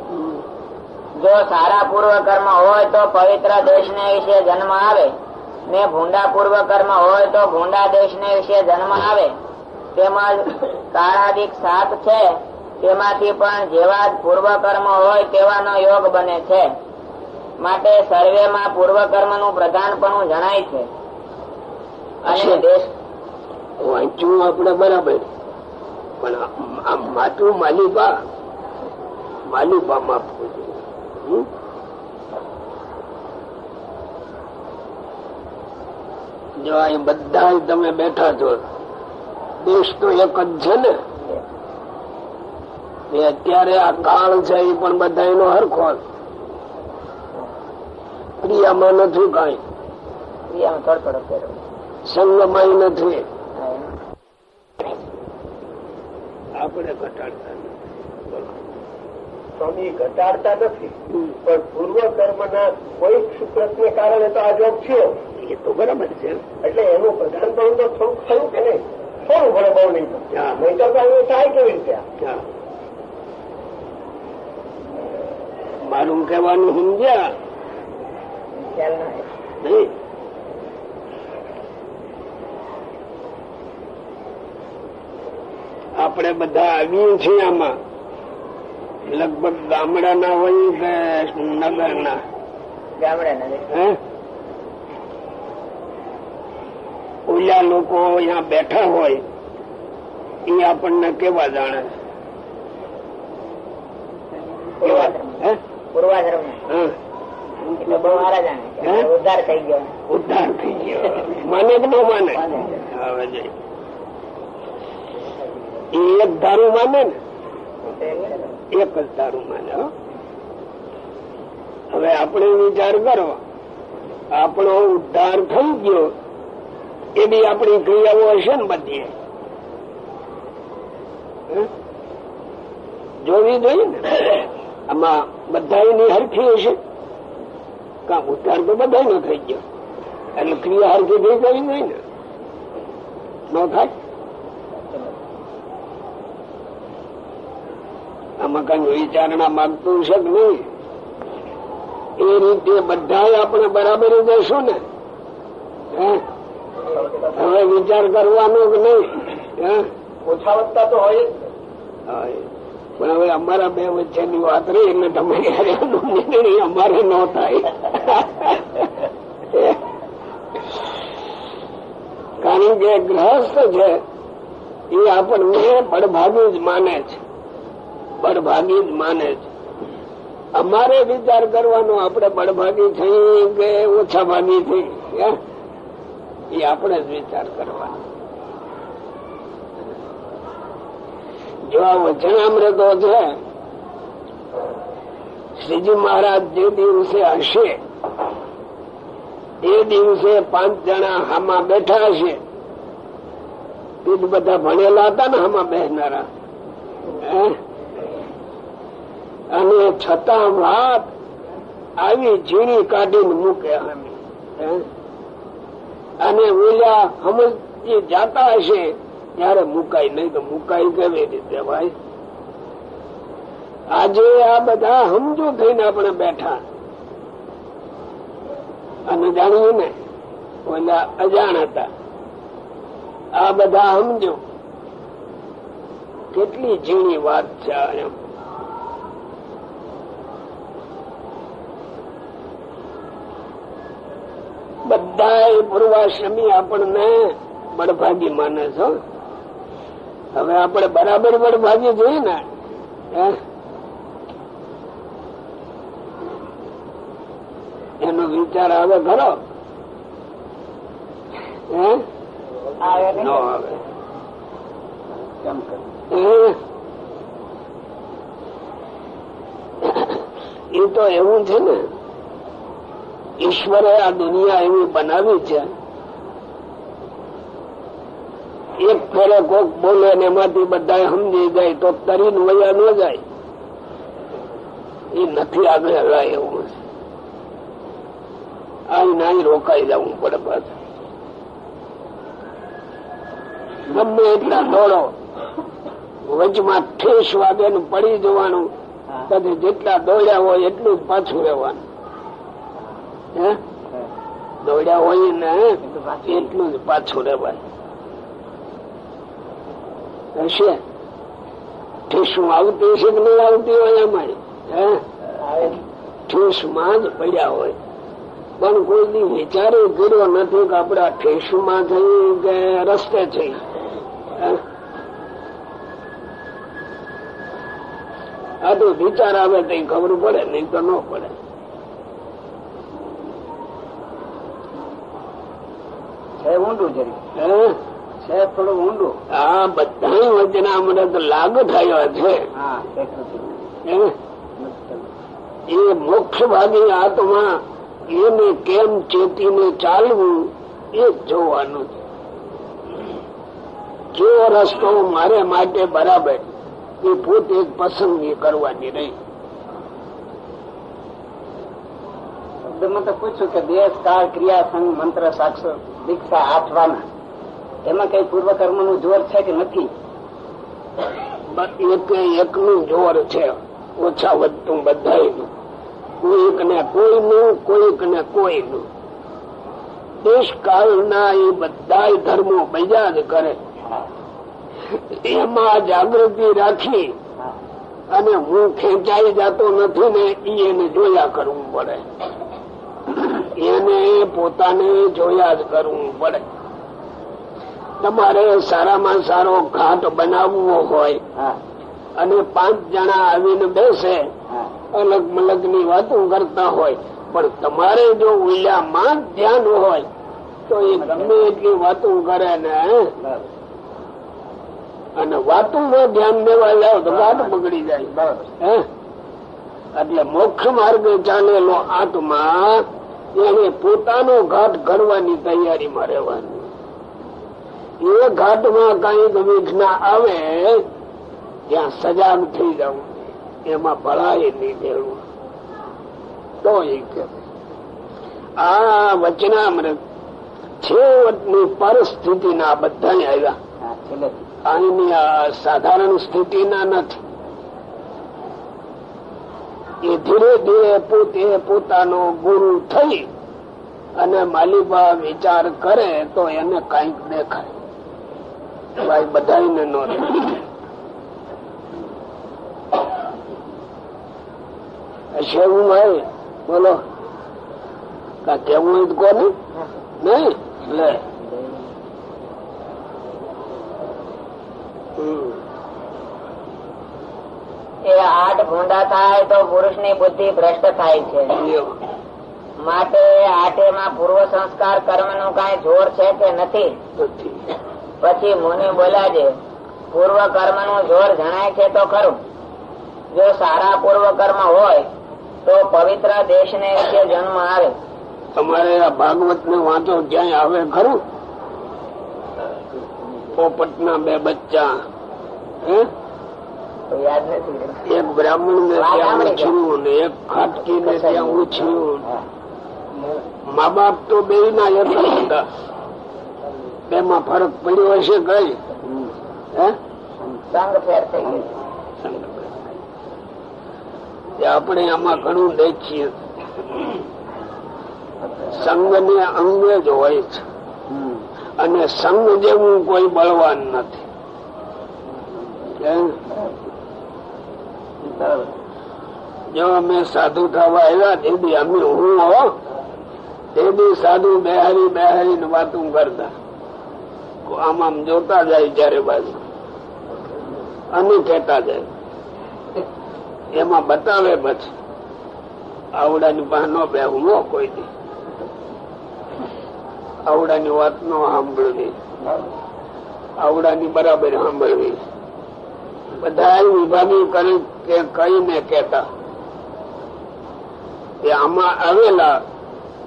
જો સારા પૂર્વ કર્મ હોય તો પવિત્ર દેશને વિશે જન્મ આવે ને ભૂંડા પૂર્વ કર્મ હોય તો ભૂંડા દેશને વિશે જન્મ આવે. તેમજ કાળાદિક 7 છે તેમાંથી પણ જેવા જ પૂર્વ કર્મ હોય તેવાનો યોગ બને છે. માટે સર્વેમાં પૂર્વ કર્મનું પ્રધાનપણું જણાય છે. અને દેશ વાંચ્યું આપણે બરાબર, પણ આ માટું માલિબા માપવું. જો અહીં બધા તમે બેઠા છો, દેશ તો એક જ છે ને. અત્યારે આ કાળ છે એ પણ બધા એનો હરખો. ક્રિયામાં નથી કઈ, સંગમાં નથી. આપણે ઘટાડતા સ્વામી ઘટાડતા નથી, પણ પૂર્વ કર્મ ના કોઈ પ્રશ્ન કારણે તો આ જોગ છે. એ તો બરાબર છે. એટલે એનું પ્રધાન પણ તો થોડું થયું કે નહીં? થોડું ભલે બહુ નહીં નહીતર તો એવું થાય કેવી રીતે? મારું કહેવાનું સમજ્યા? આપણે બધા આવીએ છીએ આમાં, લગભગ ગામડાના હોય કે નગરના? ગામડાના. ઓલા લોકો અહીંયા બેઠા હોય એ આપણને કેવા જાણે? ઉદ્ધાર થઈ ગયો. માને કે ન માને? એ એક ધારું માને ને, એક જ ધારું માને. હવે આપણે વિચાર કરો, આપણો ઉદ્ધાર થઈ ગયો એ બી આપણી ક્રિયાઓ હશે ને બધી. જોવી જોઈએ ને. આમાં બધાની હરખી હશે કામ ઉદ્ધાર તો બધા નો થઈ ગયો એટલે ક્રિયા હરખી થઈ જવી જોઈએ ને. ન થાય આમાં કઈ વિચારણા માંગતું છે કે નહીં. એ રીતે બધા આપણે બરાબર જશું ને. હવે વિચાર કરવાનો કે નહીં. ઓછા વધતા તો હોય જ. પણ હવે અમારા બે વચ્ચેની વાત રહી એટલે તમારી નિર્ણય અમારે ન થાય. કારણ કે ગ્રહસ્થ છે એ આપણને બળભાગી જ માને છે. બળભાગી જ માને છે. અમારે વિચાર કરવાનો આપણે બળભાગી થઈ કે ઓછા ભાગી થઈ એ આપણે જ વિચાર કરવાનો. જો આ વચનામૃતો છે શ્રીજી મહારાજ જે દિવસે હશે એ દિવસે 5 જણા હામાં બેઠા હશે. એ બધા ભણેલા હતા ને હામાં બેસનારા. અને છતાં વાત આવી ઝીણી કાઢીને મૂકે અને ઓલા સમજી જાતા હશે ત્યારે મુકાય નહીં તો મુકાય કેવી રીતે ભાઈ. આજે આ બધા સમજુ થઈને આપણે બેઠા અને જાણ્યું ને ઓલા અજાણ હતા. આ બધા સમજો કેટલી ઝીણી વાત છે એમ. બધા પૂર્વાશ્રમી આપણને બળભાગી માને છો. હવે આપણે બરાબર બળભાગી જોઈએ ને. એનો વિચાર આવે ખરો? એ તો એવું છે ને, ઈશ્વરે આ દુનિયા એવી બનાવી છે. એક ફેરે કોક બોલે ને એમાંથી બધા સમજી જાય તો તરીને વયા ન જાય. એ નથી આગળ હલાય એવું છે. અહીં રોકાઈ જવું પડે. પાછું ગમે એટલા દોડો વચમાં ઠેસ વાગે પડી જવાનું. પછી જેટલા દોડ્યા હોય એટલું જ પાછું રહેવાનું. દોડ્યા હોય ને એટલું જ પાછું રહેવાય. હશે ઠેસું આવતી હશે કે નહીં આવતી હોય એમાં ઠેસ માં જ પડ્યા હોય. પણ કોઈ દી વિચારે કર્યો નથી કે આપડે આ ઠેસું માં થઈ કે રસ્તે થઈ. આ તો વિચાર આવે તો ખબર પડે, નહીં તો ન પડે. ઊંડું છે થોડું ઊંડું. આ બધા વચનામૃત લાગુ થયો છે. એ મોક્ષ ભાગી આત્મા એને કેમ ચેતીને ચાલવું એ જોવાનું છે. કેવો રસ્તો મારે માટે બરાબર એ પોતે પસંદગી કરવાની રહી. શબ્દમાં તો પૂછ્યું કે દેશ કાળ ક્રિયા સંગ મંત્ર સાક્ષર દીક્ષા આઠવાના એમાં કઈ પૂર્વ કર્મ નું જોર છે કે નથી? એકનું જોર છે, ઓછા વધતું બધાયનું. કોઈક ને કોઈનું, કોઈક ને કોઈનું. દેશ કાળના એ બધા ધર્મો બીજા જ કરે. એમાં જાગૃતિ રાખી અને હું ખેંચાઈ જતો નથી ને એને જોયા કરવું પડે. એને પોતાને જોયા જ કરવું પડે. તમારે સારામાં સારો ઘાટ બનાવવો હોય અને 5 જણા આવીને બેસે અલગ મલગ ની વાતો કરતા હોય, પણ તમારે જો ઉલ્યામાં ધ્યાન હોય તો એ ગમે એટલી વાતો કરે ને અને વાતોમાં ધ્યાન દેવા જાવ તો ઘાટ બગડી જાય. એટલે મોક્ષ માર્ગે ચાલેલો આત્મા એને પોતાનો ઘાટ ઘડવાની તૈયારીમાં રહેવાની. એ ઘાટમાં કઈક વિઘ્ન આવે ત્યાં સજાગ થઈ જવું, એમાં ભળાય નહીં દેવું. તો એ કે આ વચનામૃત છેવટની પરિસ્થિતિના બધા આવ્યા. આની આ સાધારણ સ્થિતિના નથી. એ ધીરે ધીરે પોતે પોતાનો ગુરુ થઈ અને માલિબા વિચાર કરે તો એને કઈક દેખાય. ભાઈ બધાને નો એવું ભાઈ બોલો કેવું કોને નહી લે એ આઠ ભૂંડા થાય તો પુરુષ ની બુદ્ધિ ભ્રષ્ટ થાય છે. માટે આઠેમાં પૂર્વ સંસ્કાર કર્મ નું કઈ જોર છે કે નથી? પછી મુનિ બોલ્યા છે પૂર્વ કર્મ નું જોર જણાય છે તો ખરું. જો સારા પૂર્વ કર્મ હોય તો પવિત્ર દેશ ને વિશે જન્મ આવે. તમારે આ ભાગવત ને વાંચો ક્યાંય આવે ખરું? પોપટ ના 2 બચ્ચા યાદ નથી. એક બ્રાહ્મણ ને ત્યાં ઉછર્યું ને એક ખાટકી ને ત્યાં ઉછર્યું. મા બાપ તો બે ના એટલા બધા, બેમાં ફરક પડ્યો હશે કઈ? સંગ ફેર થઈ ગઈ. આપણે આમાં ઘણું દેખીએ. સંગ ને અંગે જ હોય છે અને સંગ જેવું કોઈ બળવાન નથી. જો અમે સાધુ થવા આવ્યા તેથી અમે હું હો તે બી સાધુ બેહારી ને વાતું કરતા. આમ આમ જોતા જાય ચારે બાજુ અને કહેતા જાય. એમાં બતાવે પછી આવડાની પાસે નો બેહું નો કોઈ દી. આવડાની વાત નો સાંભળવી, આવડાની બરાબર સાંભળવી. બધા વિભાગી કરી કે કઈને કેતા કે આમાં આવેલા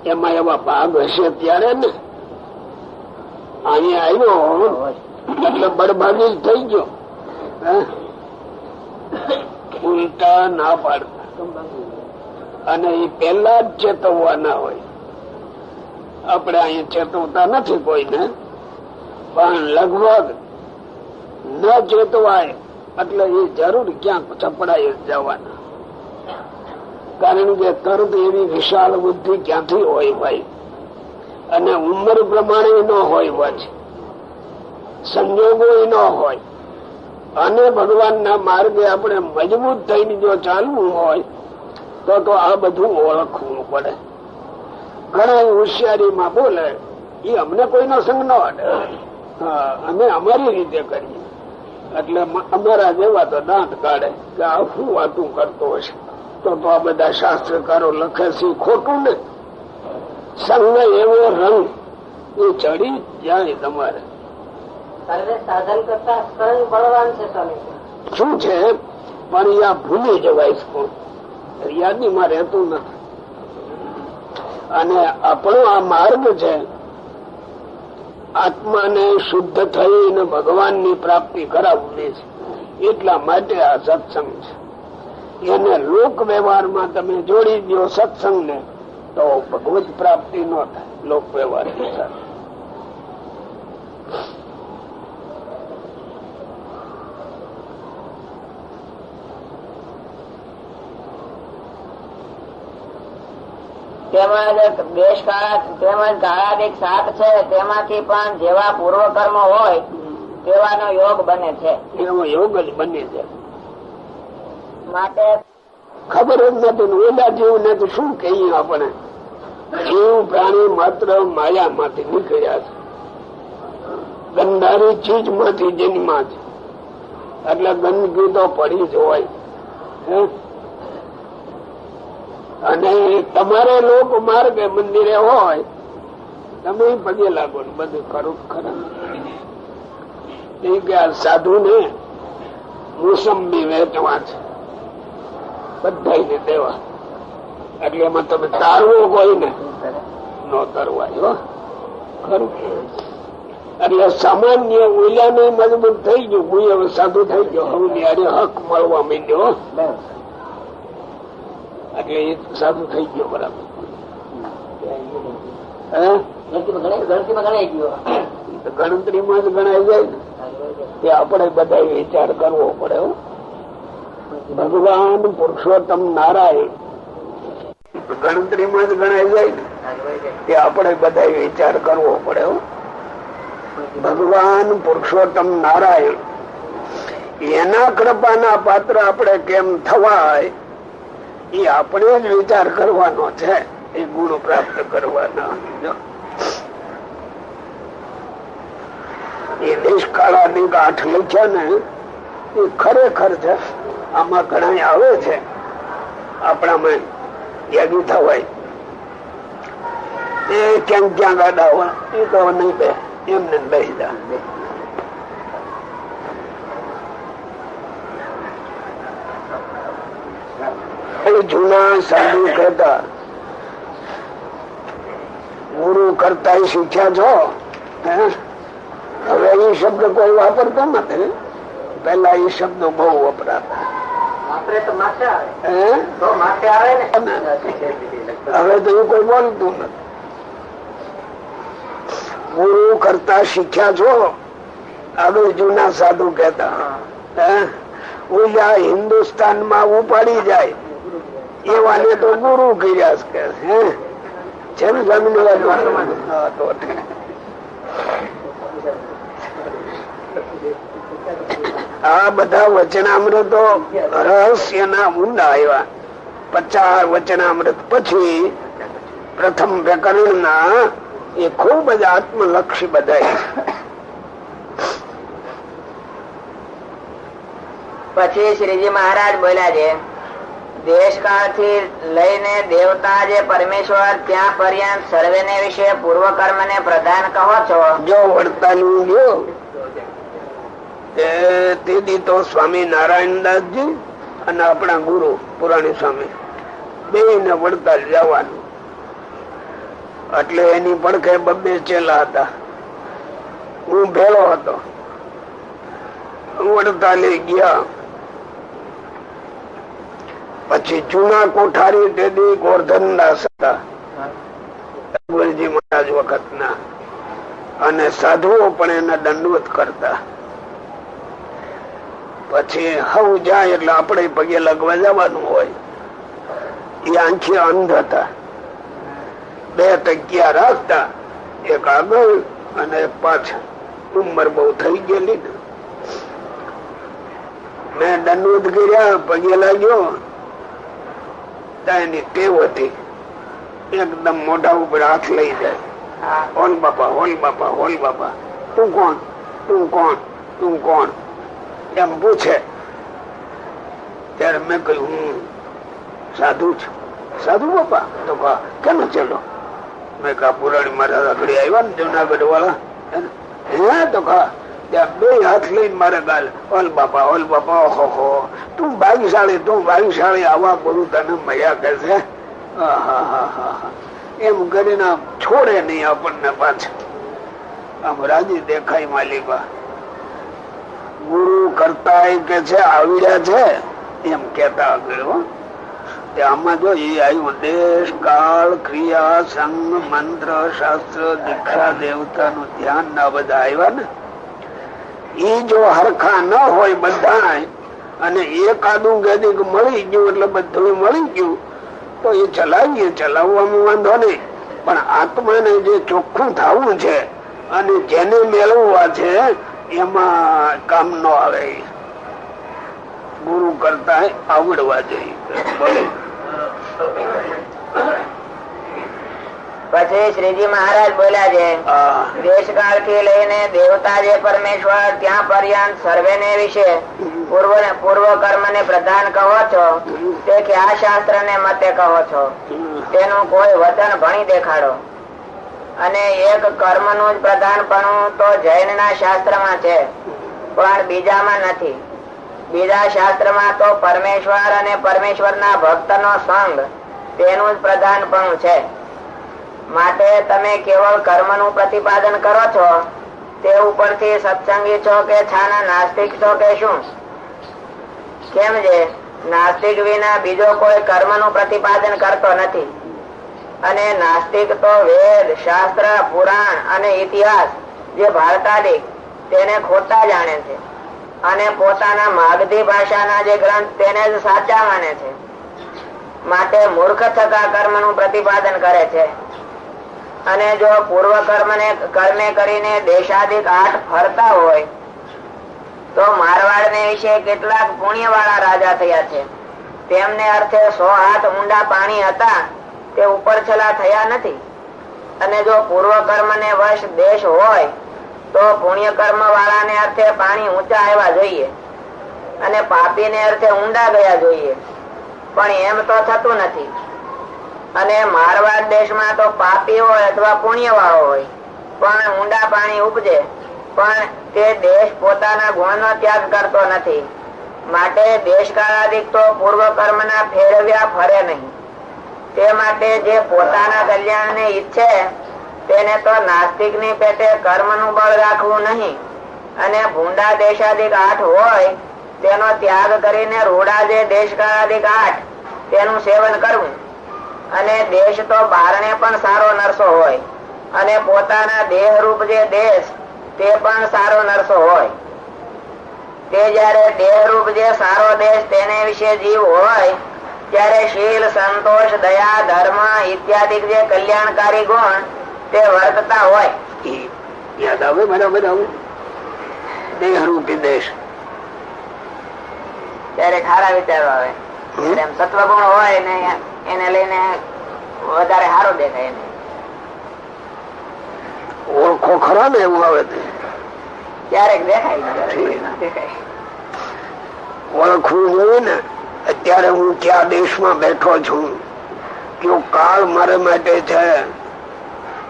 એમાં એવા ભાગ હશે ત્યારે ને. અહીંયા આવ્યો એટલે બરબાદી જ થઈ ગયો. ઉલટા ના પાડતા અને એ પેલા જ ચેતવવાના હોય. આપણે અહીંયા ચેતવતા નથી કોઈને, પણ લગભગ ન ચેતવાય એટલે એ જરૂર ક્યાંક ચપડાઈ જવાના. કારણ કે તરત એવી વિશાળ બુદ્ધિ ક્યાંથી હોય ભાઈ, અને ઉંમર પ્રમાણે ન હોય, પાછી સંજોગો ન હોય. અને ભગવાનના માર્ગે આપણે મજબૂત થઈને જો ચાલવું હોય તો આ બધું ઓળખવું પડે. ઘણા હોશિયારીમાં બોલે એ અમને કોઈનો સંગ ન અડે, અમે અમારી રીતે કરીએ. એટલે અમારા જેવા તો દાંત કાઢે કે આ શું વાતું કરતો હશે. તો આ બધા શાસ્ત્રકારો લખે છે ખોટું ને. સંગ એવો રંગ એ ચડી જાય તમારે. સાધન કરતા સંગ બળવાન છે. શું છે પણ આ ભૂલી જવાય છે, યાદીમાં રહેતું નથી. અને આપણો આ માર્ગ છે આત્માને શુદ્ધ થઈને ભગવાનની પ્રાપ્તિ કરાવવી છે. એટલા માટે આ સત્સંગ છે. એને લોક વ્યવહારમાં તમે જોડી દો સત્સંગને તો ભગવત પ્રાપ્તિ ન થાય લોક વ્યવહાર સાથે. તેમજ દેશ તેમજ કાળાદિક સાત છે તેમાંથી પણ જેવા પૂર્વ કર્મ હોય તેવાનો યોગ બને છે. એવો યોગ જ બને છે. માટે ખબર જ નથી ઓલા જીવ ને તો શું કહીએ આપણે. જીવ પ્રાણી માત્ર માયા માંથી નીકળ્યા છે, ગંધારી ચીજ માંથી જન્મા છે. એટલે ગંદકી તો પડી જ હોય. અને તમારે લોક માર્ગે મંદિરે હોય તમે પગે લાગો ને બધું ખરું ખરા. કે આ સાધુ ને મોસંબી વેચવા છે બધાને દેવા, એટલે એમાં તમે તારવો કોઈ ને નો તરવાય ખરું. એટલે સામાન્ય ઓલિયાને મજબૂત થઈ ગયું, હું હવે સાધુ થઈ ગયો, હવે અરે હક મળવા માંડ્યો, એટલે એ સાધુ થઈ ગયો. બરાબર, ગણતરીમાં જ ગણાય જાય ને, તે આપણે બધા વિચાર કરવો પડે. ભગવાન પુરુષોત્તમ નારાયણ ગણતરીમાં જ ગણાય જાય ને, તે આપણે બધા વિચાર કરવો પડે. ભગવાન પુરુષોત્તમ નારાયણ એના કૃપાના પાત્ર આપણે કેમ થવાય એ આપણે જ વિચાર કરવાનો છે, એ ગુણ પ્રાપ્ત કરવાના. એ નિષ્કાળાની ગાંઠ લખ્યા ને એ ખરેખર છે. આમાં ઘણા આવે છે આપણામાં યાદી થવાય એ કેમ ક્યાં ગાડા હોય એ તો નહીં બે એમને બેસી જા. જૂના સાધુ કહેતા ગુરુ કરતા શીખ્યા છો. હવે એ શબ્દ કોઈ વાપરતો નથી, પેલા એ શબ્દો બહુ વપરાતા. હવે તો એ કોઈ બોલતું નથી. ગુરુ કરતા શીખ્યા છો આગળ જૂના સાધુ કહેતા. હિન્દુસ્તાન માં ઉપાડી જાય એવાને તો ગુરુ કર્યા કે છે ને જમીન. આ બધા વચનામૃતો રહસ્યના ઊંડા આવ્યા. 50 વચનામૃત પછી પ્રથમ પ્રકરણ ના એ ખૂબ જ આત્મલક્ષી બધા. પછી શ્રીજી મહારાજ બોલ્યા છે, દેશકાળ થી લઈને દેવતા જે પરમેશ્વર ત્યાં પર્યંત સર્વેને વિશે પૂર્વ કર્મ ને પ્રધાન કહો છો. જો વડતાલી ગયો તેથી તો સ્વામી નારાયણદાસજી અને આપણા ગુરુ પુરાણી સ્વામી બે ને વડતાલ જવાનું. એટલે એની પડખે 2 ચેલા હતા, હું ભેળો હતો. વડતાલી ગયા પછી જૂના કોઠારી તેથી ગોરધનદાસ હતા અકબરજી મહારાજ વખતના, અને સાધુઓ પણ એને દંડવત કરતા. પછી હવ જાય એટલે આપણે પગે લગવા જવાનું હોય. એ આંખે અંધ હતા, 2 તકિયા રાખતા, એક આગળ અને એક પાછળ. ઉંમર બહુ થઈ ગયેલી ને. મેં દંડવત કર્યા, પગે લાગ્યો. એની ટેવ હતી એકદમ મોઢા ઉપર હાથ લઈ જાય, હોલ બાપા, હોલ બાપા, હોલ બાપા, તું કોણ, તું કોણ, તું કોણ એમ પૂછે. ત્યારે મેં કહ્યું હું સાધુ છું. સાધુ બાપા? તો કેમ ચલો? મેં કહા પુરાણી મારા આગળ આવ્યા ને જુનાગઢ વાળા, હે? તો ત્યાં 2 હાથ લઈને મારે ગાલ, ઓલ બાપા, ઓલ બાપા. ઓહો, તું ભાગ્યશાળી, તું ભાગ્યશાળી, આવા ગુરુ તને મળ્યા કે છે. એમ કરીને છોડે નહીં આપણને પાછા. આમ રાજી દેખાય માલિકા. ગુરુ કરતા કે છે આવડ્યા છે એમ કેતા આગળ. આમાં જો એ આવ્યું દેશ કાળ ક્રિયા સંગ મંત્ર શાસ્ત્ર દીક્ષા દેવતા નું ધ્યાન ના બધા આવ્યા ને. એ જો હરખા ન હોય બધા, અને એકાદું ગેદિક મળી ગયું એટલે બધું મળી ગયું તો એ ચલાવીએ, ચલાવવામાં વાંધો નહીં. પણ આત્માને જે ચોખ્ખું થવું છે અને જેને મેળવવા છે એમાં કામ ન આવે. ગુરુ કરતા આવડવા જોઈએ. પછી શ્રીજી મહારાજ બોલ્યા છે, દેશકાળ થી લઈને દેવતા જે પરમેશ્વર ત્યાં પર્યંત સર્વેને વિશે પૂર્વ કર્મ ને પ્રધાન કહો છો, તે કયા શાસ્ત્ર ને મતે કહો છો? તેનું કોઈ વચન ભણી દેખાડો. અને એક કર્મ નું જ પ્રધાનપણું તો જૈન ના શાસ્ત્ર માં છે, પણ બીજામાં નથી. બીજા શાસ્ત્ર માં તો પરમેશ્વર અને પરમેશ્વર ના ભક્ત નો સંગ તેનું જ પ્રધાનપણું છે. માટે તમે કેવળ કર્મ નું પ્રતિપાદન કરો છો, તે ઉપરથી સત્સંગી છો કે છાના નાસ્તિક છો કે શું? કેમ છે નાસ્તિક વિના બીજો કોઈ કર્મ નું પ્રતિપાદન કરતો નથી, અને નાસ્તિક તો વેદ શાસ્ત્ર પુરાણ અને ઇતિહાસ જે ભારતાદિક તેને ખોટા જાણે છે, અને પોતાના માગધી ભાષાના જે ગ્રંથ તેને જ સાચા માને છે. માટે મૂર્ખ થતા કર્મ નું પ્રતિપાદન કરે છે. અને જો પૂર્વ કર્મે કરીને દેશાધિક 8 ફરતા હોય તો મારવાડ ને વિશે કેટલાક પુણ્ય વાળા રાજા થયા છે. તેમને અર્થે 100 હાથ ઊંડા પાણી હતા તે ઉપરછલા થયા નથી. અને જો પૂર્વ કર્મ ને વશ દેશ હોય તો પુણ્ય કર્મ વાળા ને અર્થે પાણી ઊંચા આવ્યા જોઈએ, અને પાપી ને અર્થે ઊંડા ગયા જોઈએ. પણ એમ તો થતું નથી. અને મારવાડ દેશમાં તો પાપી હોય અથવા પુણ્ય વાળો હોય પણ ઊંડા પાણી ઉપજે, પણ તે દેશ પોતાના ગુણનો ત્યાગ કરતો નથી. માટે દેશકાળાદિક તો પૂર્વ કર્મના ફેરવ્યા ફરે નહીં. તે માટે જે પોતાના કલ્યાણને ઈચ્છે તેને તો નાસ્તિકની પેટે કર્મનું બળ રાખવું નહીં, અને ભૂંડા દેશાદિક 8 હોય તેનો ત્યાગ કરીને રૂડા જે દેશકાળાદિક 8 તેનું સેવન કરવું. અને દેશ તો બારણે પણ સારો નરસો હોય, અને પોતાના દેહરૂપ જે દેશ તે પણ સારો નરસો હોય. તે જયારે દેહરૂપ જે સારો દેશ તેને વિશે જીવ હોય ત્યારે શીલ સંતોષ દયા ધર્મ ઇત્યાદિ જે કલ્યાણકારી ગુણ તે વર્તતા હોય. યાદ આવે બરાબર આવે દેહરૂપી દેશ ત્યારે ખારા વિચારો આવે. સત્વગુણ હોય ને એને લઈને વધારે સારો દેખાય. એને ઓળખો ખરા ને એવું આવે ક્યારેક દેખાય. ઓળખવું જોઈએ ને. અત્યારે હું ક્યાં દેશમાં બેઠો છું, કયો કાળ મારે માટે છે,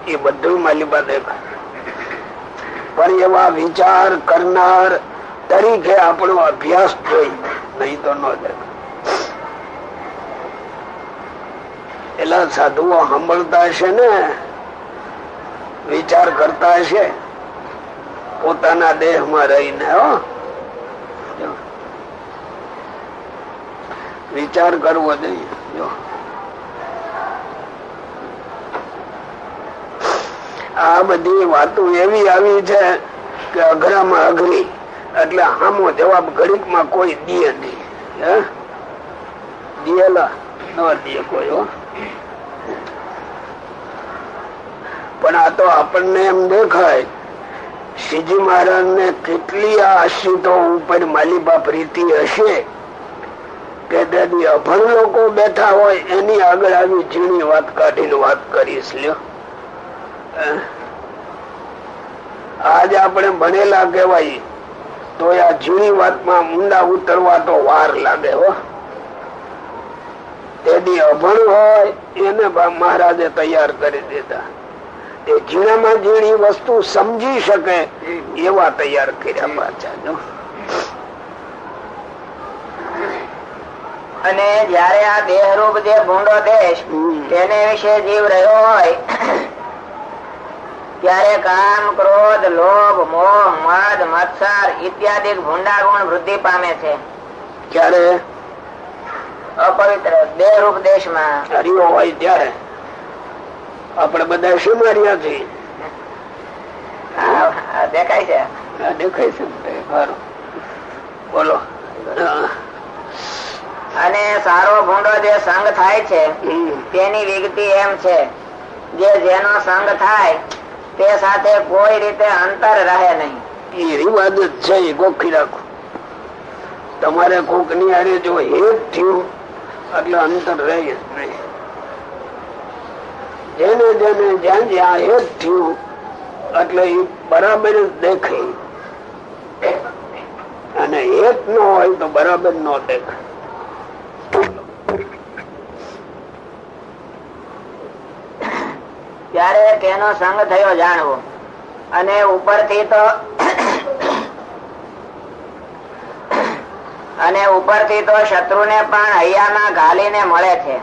એ બધું માલિબા દેખાય. પણ એવા વિચાર કરનાર તરીકે આપણો અભ્યાસ જોઈ, નહીં તો ન દેખાય. એલા સાધુઓ સાંભળતા હશે ને, વિચાર કરતા હશે પોતાના દેહમાં રહીને. વિચાર કરવો જોઈએ. જો આ બધી વાતો એવી આવી છે કે અઘરામાં અઘરી, એટલે આમો જવાબ ઘડીકમાં કોઈ દે નહીં. દિયેલા ન દે કોઈ. પણ આ તો આપણને એમ દેખાય શ્રીજી મહારાજ ને કેટલી આ આશ્રિતો ઉપર માલિબા પ્રીતિ હશે કે દાદી અભણ લોકો બેઠા હોય એની આગળ આવી ઝીણી વાત કાઢીને વાત કરીશ. લ્યો આજ આપણે ભણેલા કહેવાય તો આ ઝીણી વાતમાં ઊંડા ઉતરવા તો વાર લાગે. હો તેદી અભણ હોય એને મહારાજે તૈયાર કરી દીધા. તે ઝીણામાં ઝીણી વસ્તુ સમજી શકે એવા તૈયાર કર્યા પાછા. અને જયારે આ દેહરૂપ જે ભૂંડો દેશ તેને વિશે જીવ રહ્યો હોય ત્યારે કામ ક્રોધ લોભ મોહ મદ મત્સર ઇત્યાદિ ભૂંડા ગુણ વૃદ્ધિ પામે છે. ક્યારે અપવિત્ર દેહરૂપ દેશમાં હરિયો હોય ત્યારે આપણે બધા શું માર્યા છીએ? દેખાય છે. દેખાય છે. બોલો. અને સારો ભૂંડો જે સંગ થાય છે તેની વિગતિ એમ છે જે જેનો સંગ થાય તે સાથે કોઈ રીતે અંતર રહે નહીં. એ રિવાજ જ છે, એ ગોખી રાખો. તમારે કોક ની હારે જો હેત થયું એટલે અંતર રહે જ નહીં. જેને જેને જ્યાં જ્યાં હેત થયું એટલે એ બરાબર જ દેખાય, અને હેત ન હોય તો બરાબર ન દેખાય. ત્યારે તેનો સંગ થયો જાણવો. અને ઉપરથી તો શત્રુને પણ હૈયામાં ઘાલીને મળે છે,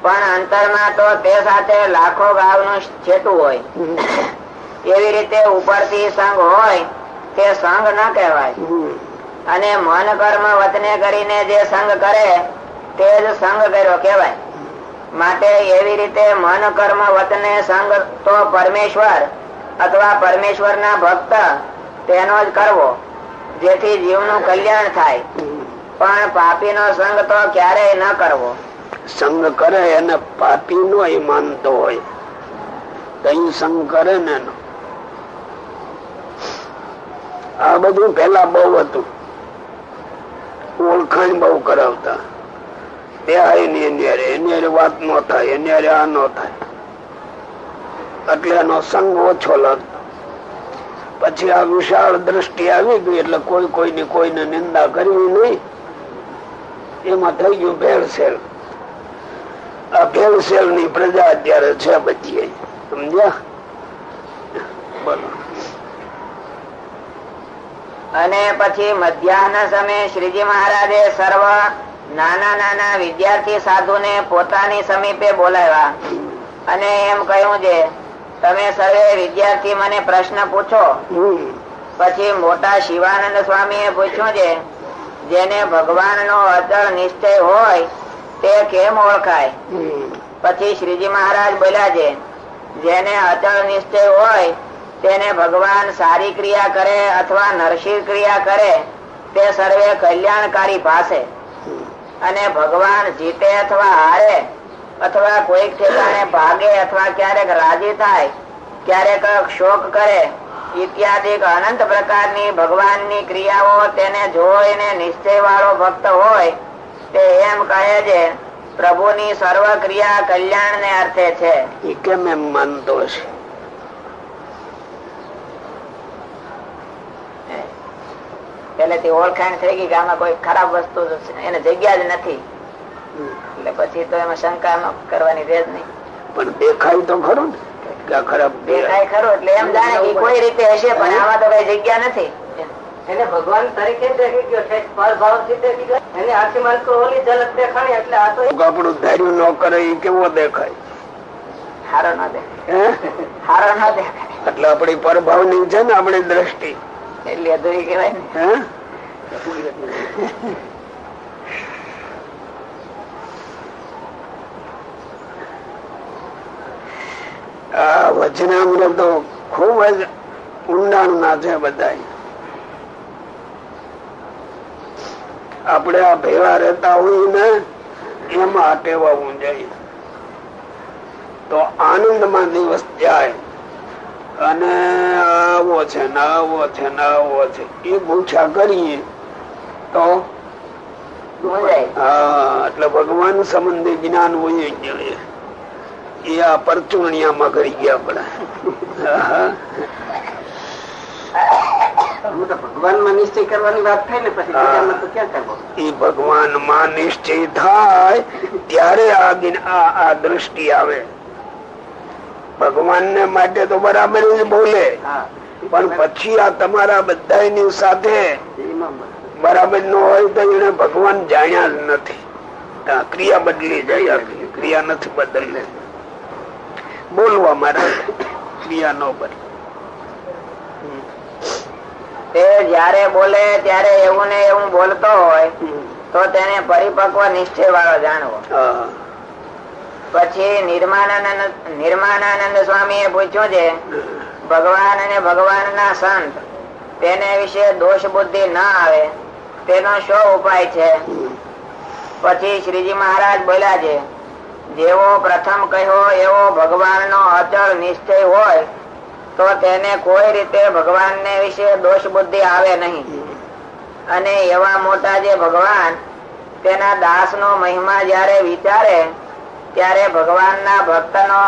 પણ અંતરમાં તો તે સાથે લાખો ગાવનું છેટું હોય. એવી રીતે ઉપરથી સંગ હોય તે સંગ ન કહેવાય. અને મન કર્મ વચને કરીને જે સંગ કરે તે જ સંગ કર્યો કહેવાય. માટે એવી રીતે મન કર્મ વચને સંગ તો પરમેશ્વર અથવા પરમેશ્વરના ભક્ત તેનો જ કરવો, જેથી જીવનું કલ્યાણ થાય. પણ પાપીનો સંગ તો ક્યારેય ન કરવો. સંગ કરે એને પાપી નો માનતો હોય કઈ સંગ કરે ને એનો. આ બધું પેલા બહુ હતું, ઓળખાણ બહુ કરાવતા. એની વાત નો થાય, એની આ નો થાય, એટલે એનો સંગ ઓછો લાગતો. પછી આ વિશાળ દ્રષ્ટિ આવી ગઈ એટલે કોઈ કોઈની કોઈને નિંદા કરવી નહીં. એમાં થઈ ગયું ભેળસેળ. આ ભેળસેળ ની પ્રજા અત્યારે છે બધી, સમજ્યા? બોલો. અને પછી મધ્યાહન સમયે શ્રીજી મહારાજે સર્વ નાના નાના વિદ્યાર્થી સાધુને પોતાની સમીપે બોલાવ્યા અને એમ કહ્યું છે, તમે સર્વે વિદ્યાર્થી મને પ્રશ્ન પૂછો. પછી મોટા શિવાનંદ સ્વામીએ પૂછ્યું છે, જેને ભગવાનનો અચળ નિશ્ચય હોય તે કેમ ઓળખાય? પછી શ્રીજી મહારાજ બોલ્યા છે, જેને અચળ નિશ્ચય હોય તેને ભગવાન સારી ક્રિયા કરે અથવા નરસિંહ ક્રિયા કરે તે સર્વે કલ્યાણકારી ભાસે. અને ભગવાન જીતે અથવા હારે અથવા કોઈક ઠેકાણે ભાગે અથવા ક્યારેક રાજી થાય, ક્યારેક શોક કરે ઇત્યાદિ અનંત પ્રકારની ભગવાનની ક્રિયાઓ તેને જોઈને નિશ્ચય વાળો ભક્ત હોય તે એમ કહે છે, પ્રભુની સર્વ ક્રિયા કલ્યાણ ને અર્થે છે. એ કેમ એમ માનતો છે? પેલેથી ઓળખાણ થઈ ગઈ કે આમાં કોઈ ખરાબ વસ્તુ એને જગ્યા જ નથી, એટલે પછી તો એમાં શંકા કરવાની રેજ નહીં. પણ દેખાય તો ખરું ને કે ખરાબ દેખાય ખરું, એટલે એમ જાણે કે કોઈ રીતે હશે, પણ આમાં તો કઈ જગ્યા નથી. એને ભગવાન તરીકે દેખી ગયો છે, પરભાવથી દેખી ગયો. એને આખી માણસો ઓલી ઝલક દેખાણી, એટલે આ તો આપણું ધાર્યું ન કરે એ કેવો દેખાય? હારો ન દેખાય, હારો ન દેખાય. એટલે આપણી પરભાવ ની છે ને આપણી દ્રષ્ટિ, એટલે અધૂરી કહેવાય ને. આ વચનામૃતો ખૂબ જ ઊંડાણ ના છે બધા. આપણે આ ભેળા રહેતા હોય ને એમાં ટેવાવું જાય તો આનંદમાં દિવસ જાય. અને આવો છે ને આવો છે ને આવો છે એ પૂછા કરીએ તો હા, એટલે ભગવાન સંબંધી જ્ઞાન હોય જોઈએ. એ આ પરચુણિયામાં કરી ગયા આપણે. ભગવાન માં નિશ્ચય કરવાની વાત થાય ને પછી ક્યાં કરવો? એ ભગવાન માં નિશ્ચય થાય ત્યારે આ દ્રષ્ટિ આવે. ભગવાન ને માટે તો બરાબર જ બોલે, પણ પછી આ તમારા બધાની સાથે બરાબર ન હોય તો એને ભગવાન જાણ્યા જ નથી. ક્રિયા બદલી જાય, ક્રિયા નથી બદલે. બોલવા મારા ક્રિયા ન બદલે. તે જયારે બોલે ત્યારે એવું ને એવું બોલતો હોય તો તેને પરિપક્વ નિશ્ચય વાળો જાણવો. પછી નિર્માનાનંદ સ્વામી એ પૂછ્યું છે, ભગવાન અને ભગવાનના સંત તેને વિશે દોષ બુદ્ધિ ના આવે તેનો શો ઉપાય છે? પછી શ્રીજી મહારાજ બોલ્યા છે, જેવો પ્રથમ કહ્યો એવો ભગવાનનો અચળ નિશ્ચય હોય તો તેને કોઈ રીતે ભગવાનને વિશે દોષ બુદ્ધિ આવે નહીં. અને એવા મોટા જે ભગવાન તેના દાસનો મહિમા જયારે વિચારે ત્યારે ભગવાનના ભક્તનો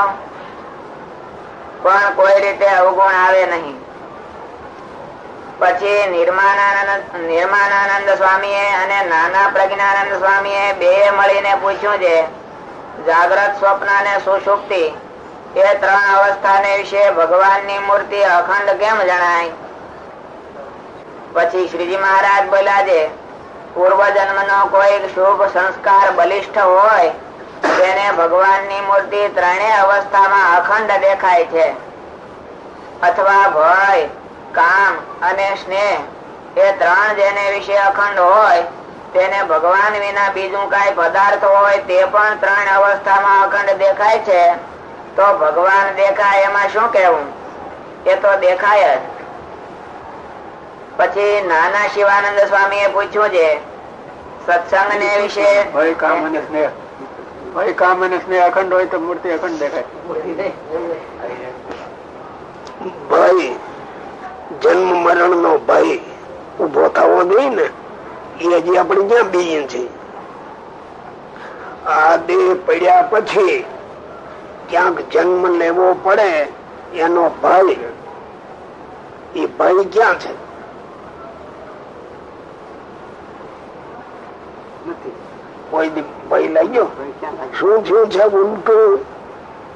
પણ કોઈ રીતે અવગુણ આવે નહીં. પછી નિર્માનાનંદ સ્વામીએ અને નાના પ્રજ્ઞાનંદ સ્વામીએ બે મળીને પૂછ્યું છે, જાગ્રત, સ્વપ્ન અને સુષુપ્તિ એ ત્રણ અવસ્થાને વિશે ભગવાનની મૂર્તિ અખંડ કેમ જણાય? પછી શ્રીજી મહારાજ બોલ્યા છે, પૂર્વ જન્મનો કોઈ શુભ સંસ્કાર બલિષ્ઠ હોય તેને ભગવાનની મૂર્તિ ત્રણેય અવસ્થામાં અખંડ દેખાય છે. અથવા ભય, કામ અને સ્નેહ એ ત્રણ જેને વિશે અખંડ હોય તેને ભગવાન વિના બીજું કઈ પદાર્થ હોય તે પણ ત્રણ અવસ્થામાં અખંડ દેખાય છે. તો ભગવાન દેખાય એમાં શું કેવું? એ તો દેખાય જ. પછી નાના શિવાનંદ સ્વામી એ પૂછ્યું છે સત્સંગ ને વિશે. ભય કામ અને સ્નેહ, ભય કામ અને સ્નેહ અખંડ હોય તો મૂર્તિ અખંડ દેખાય. ભય, જન્મ મરણ નો ભય ઉભો થવો જોઈએ ને, એ હજી આપણે ક્યાં બીજી છે. આ દેહ પડ્યા પછી ક્યાંક જન્મ લેવો પડે એનો ભય, એ ભય ક્યાં છે? કોઈ ભય લાગ્યો? શું થયું છે ઉલટું?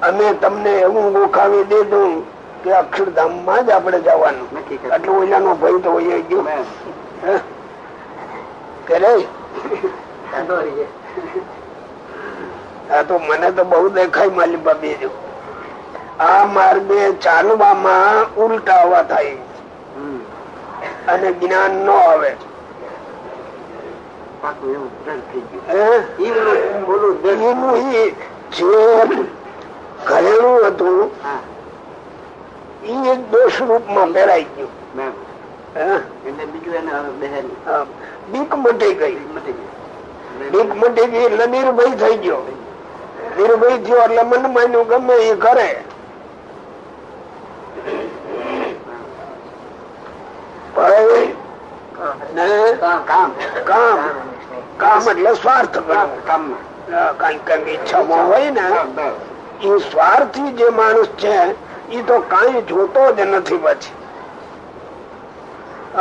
અમે તમને એવું ગોખાવી દીધું કે અક્ષરધામ માં જ આપણે જવાનું, એટલે ઓલાનો ભય તો હોય ગયો. આ તો મને તો બહુ દેખાય માલી બાબી. આ માર્ગે ચાલવામાં ઉલટા હવા થાય અને જ્ઞાન ન આવે. ઘરેલું હતું એ દોષ રૂપ માં પહેરાઈ ગયું. બીક મટી ગઈ, બીક મટી ગઈ એટલે નિર્ભય થઈ ગયો. નિર્ભય થયો એટલે મન માન્યું ગમે એ કરે. કામ એટલે સ્વાર્થ, કઈક કઈક ઈચ્છામાં હોય ને એ સ્વાર્થી જે માણસ છે એ તો કઈ જોતો જ નથી. પછી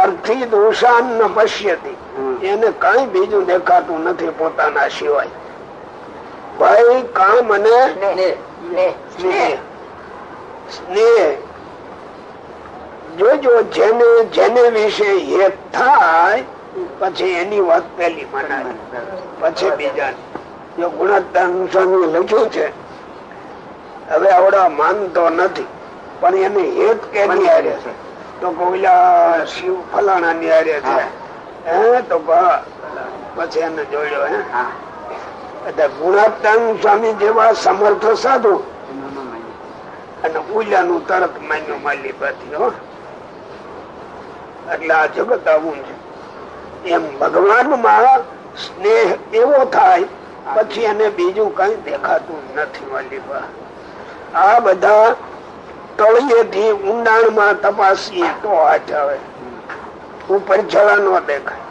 અર્થી દોષાન ન પશ્યતી, એને કઈ બીજું દેખાતું નથી પોતાના સિવાય. ભાઈ કામ અને સ્નેહ. જોજો જેને જેને વિશે હેત થાય પછી એની વાત પેલી મનાય, પછી બીજા. જો ગુણોત્તર સ્વામી લખ્યું છે, હવે આવડા માનતો નથી પણ એને હેત કે હારે છે તો કોઈલા શિવ ફલાણા ની હારે છે તો પછી એને જોડ્યો. ગુણોત્તર સ્વામી જેવા સમર્થ સાધુ અને ઉલ્યાનું તરત માન્યું માલી બાથી. એટલે આ જગત આવું છે. એમ ભગવાન માં સ્નેહ એવો થાય પછી એને બીજું કઈ દેખાતું નથી માલી બા. આ બધા તળિયેથી ઊંડાણ માં તપાસીએ તો હાથ આવે, ઉપર જવા ન દેખાય.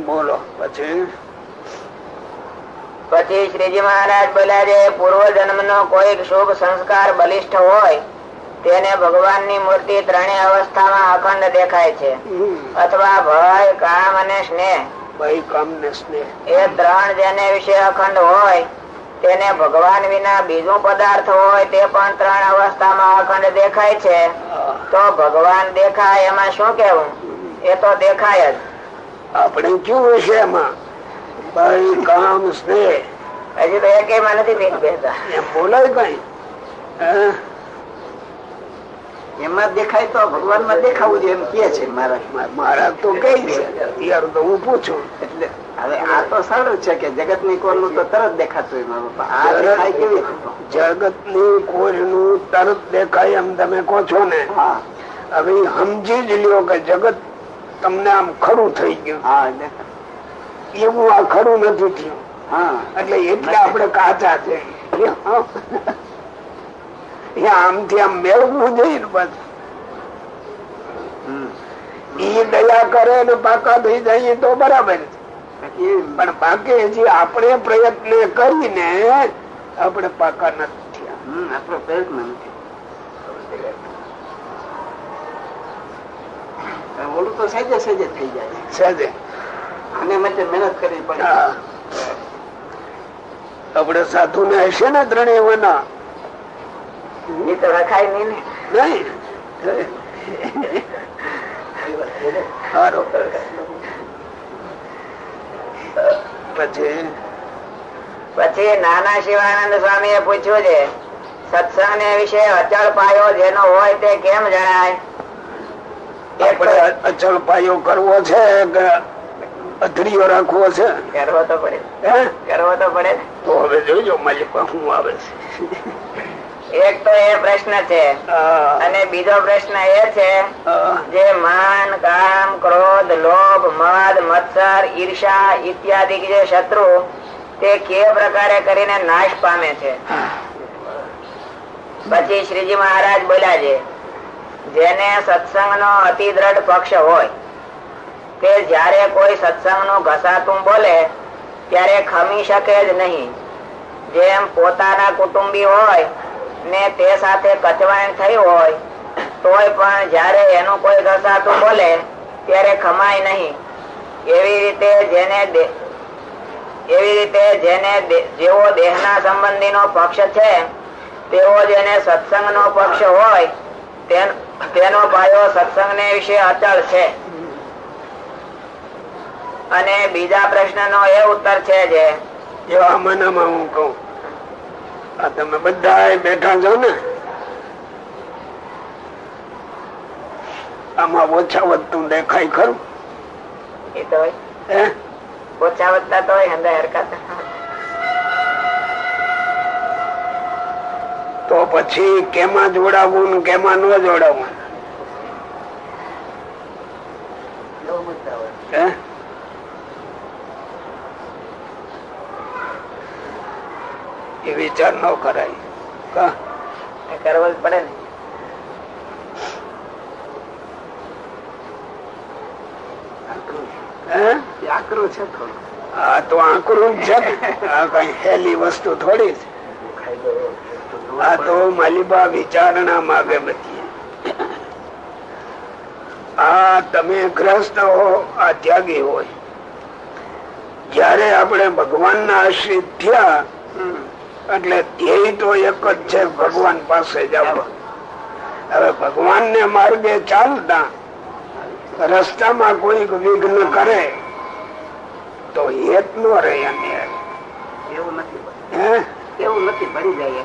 બોલો પછી. પછી શ્રીજી મહારાજ બોલ્યા છે પૂર્વ જન્મ નો કોઈ શુભ સંસ્કાર બલિષ્ઠ હોય તેને ભગવાન ની મૂર્તિ ત્રણેય અવસ્થામાં અખંડ દેખાય છે. અથવા ભય, કામ અને સ્નેહ, ભય, કામ ને સ્નેહ એ ત્રણ જેને વિશે અખંડ હોય તેને ભગવાન વિના બીજું પદાર્થ હોય તે પણ ત્રણ અવસ્થામાં અખંડ દેખાય છે. તો ભગવાન દેખાય એમાં શું કેવું? એ તો દેખાય જ. આપણે કેવું છે એમાં ભય, કામ, સ્નેહ? હજી તો એક એમાં નથી બેસતા. એમ બોલાય કઈ? એમાં દેખાય તો ભગવાન માં દેખાવું છે એમ કે છે મારા તો કઈ છે યાર, તો હું પૂછું. એટલે હવે આ તો સરળ છે કે જગત ની કોર નું તો તરત દેખાતું જગત ની કોર નું તરત દેખાય એમ તમે કહો છો ને. હવે સમજી જ લ્યો કે જગત તમને આમ ખરું થઈ ગયું. એવું આ ખરું નથી થયું. એટલે એટલે આપણે કાચા છે. આમથી આમ મેળવવું જોઈએ ને પાછું. ઈ દયા કરે ને પાકા થઈ જાય તો બરાબર છે, પણ બાકી હજી આપણે પ્રયત્ન કરીને આપણે પાકા નથી થયા. આપણો પ્રયત્ન નથી. ઓલું તો સહેજે સહેજે થઈ જાય. સહેજે આને માટે મહેનત કરવી પડે. આપણે સાધુ ને હશે ને ત્રણેય વના એ તો રખાય નહીં ને. પછી પછી નાના શિવાનંદ સ્વામી એ પૂછ્યું છે સત્સંગ ને વિશે અચળ પાયો જેનો હોય તે કેમ જણાય? અચળ પાયો કરવો છે કે અધરીઓ રાખવો છે? કરવો તો પડે, કરવો તો પડે. તો હવે જોજો માલિક શું આવે છે. એક તો એ પ્રશ્ન છે અને બીજો પ્રશ્ન એ છે જે માન, કામ, ક્રોધ, લોભ, મદ, મત્સર, ઈર્ષા ઇત્યાદિ જે શત્રુ તે કેવા પ્રકારે કરીને નાશ પામે છે. પછી શ્રીજી મહારાજ બોલ્યા છે જેને સત્સંગ નો અતિ દ્રઢ પક્ષ હોય તે જયારે કોઈ સત્સંગ નું ઘસાતું બોલે ત્યારે ખમી શકે જ નહીં. જેમ પોતાના કુટુંબી હોય ને તે સાથે કચવાણ થઈ હોય તોય પણ જયારે એનું કોઈ ઘસાતું બોલે ત્યારે ખમાય નહીં. એવી રીતે જેને જેવો દેહના સંબંધી નો પક્ષ છે તેવો જેને સત્સંગ નો પક્ષ હોય તેનો પાયો સત્સંગ ને વિશે અચળ છે. અને બીજા પ્રશ્ન નો એ ઉત્તર છે જે આમાંનામાં હું કહું, આ તમે બધા બેઠા છો ને, આમાં ઓછા વધતું દેખાય ખરું? એ તો ઓછા વધતા તો હંદા હરકત. તો પછી કેમાં જોડાવું ને કેમાં ન જોડાવું? એ વિચાર ન કરાય, કરવો જ પડે ને. આકરું છે થોડું. આ તો આકરું જ છે ને, આ કઈ હેલી વસ્તુ થોડી છે. આ તો માલિબા વિચારણા માગે બધી. આ તમે ગ્રસ્ત હો, આ ત્યાગી હોય. જયારે આપણે ભગવાન ના આશ્રિત થયા એટલે ધ્યેય તો એક જ છે, ભગવાન પાસે જવા. હવે ભગવાન ને માર્ગે ચાલતા રસ્તામાં કોઈ વિઘ્ન કરે તો હેત નો રહે. એવું નથી ભરી જાય.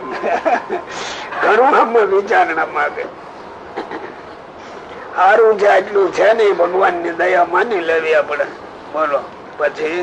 ઘણું આમાં વિચારણા માંગે. સારું છે, આટલું છે ને ભગવાન ની દયા માની લેવી આપણે. બોલો પછી.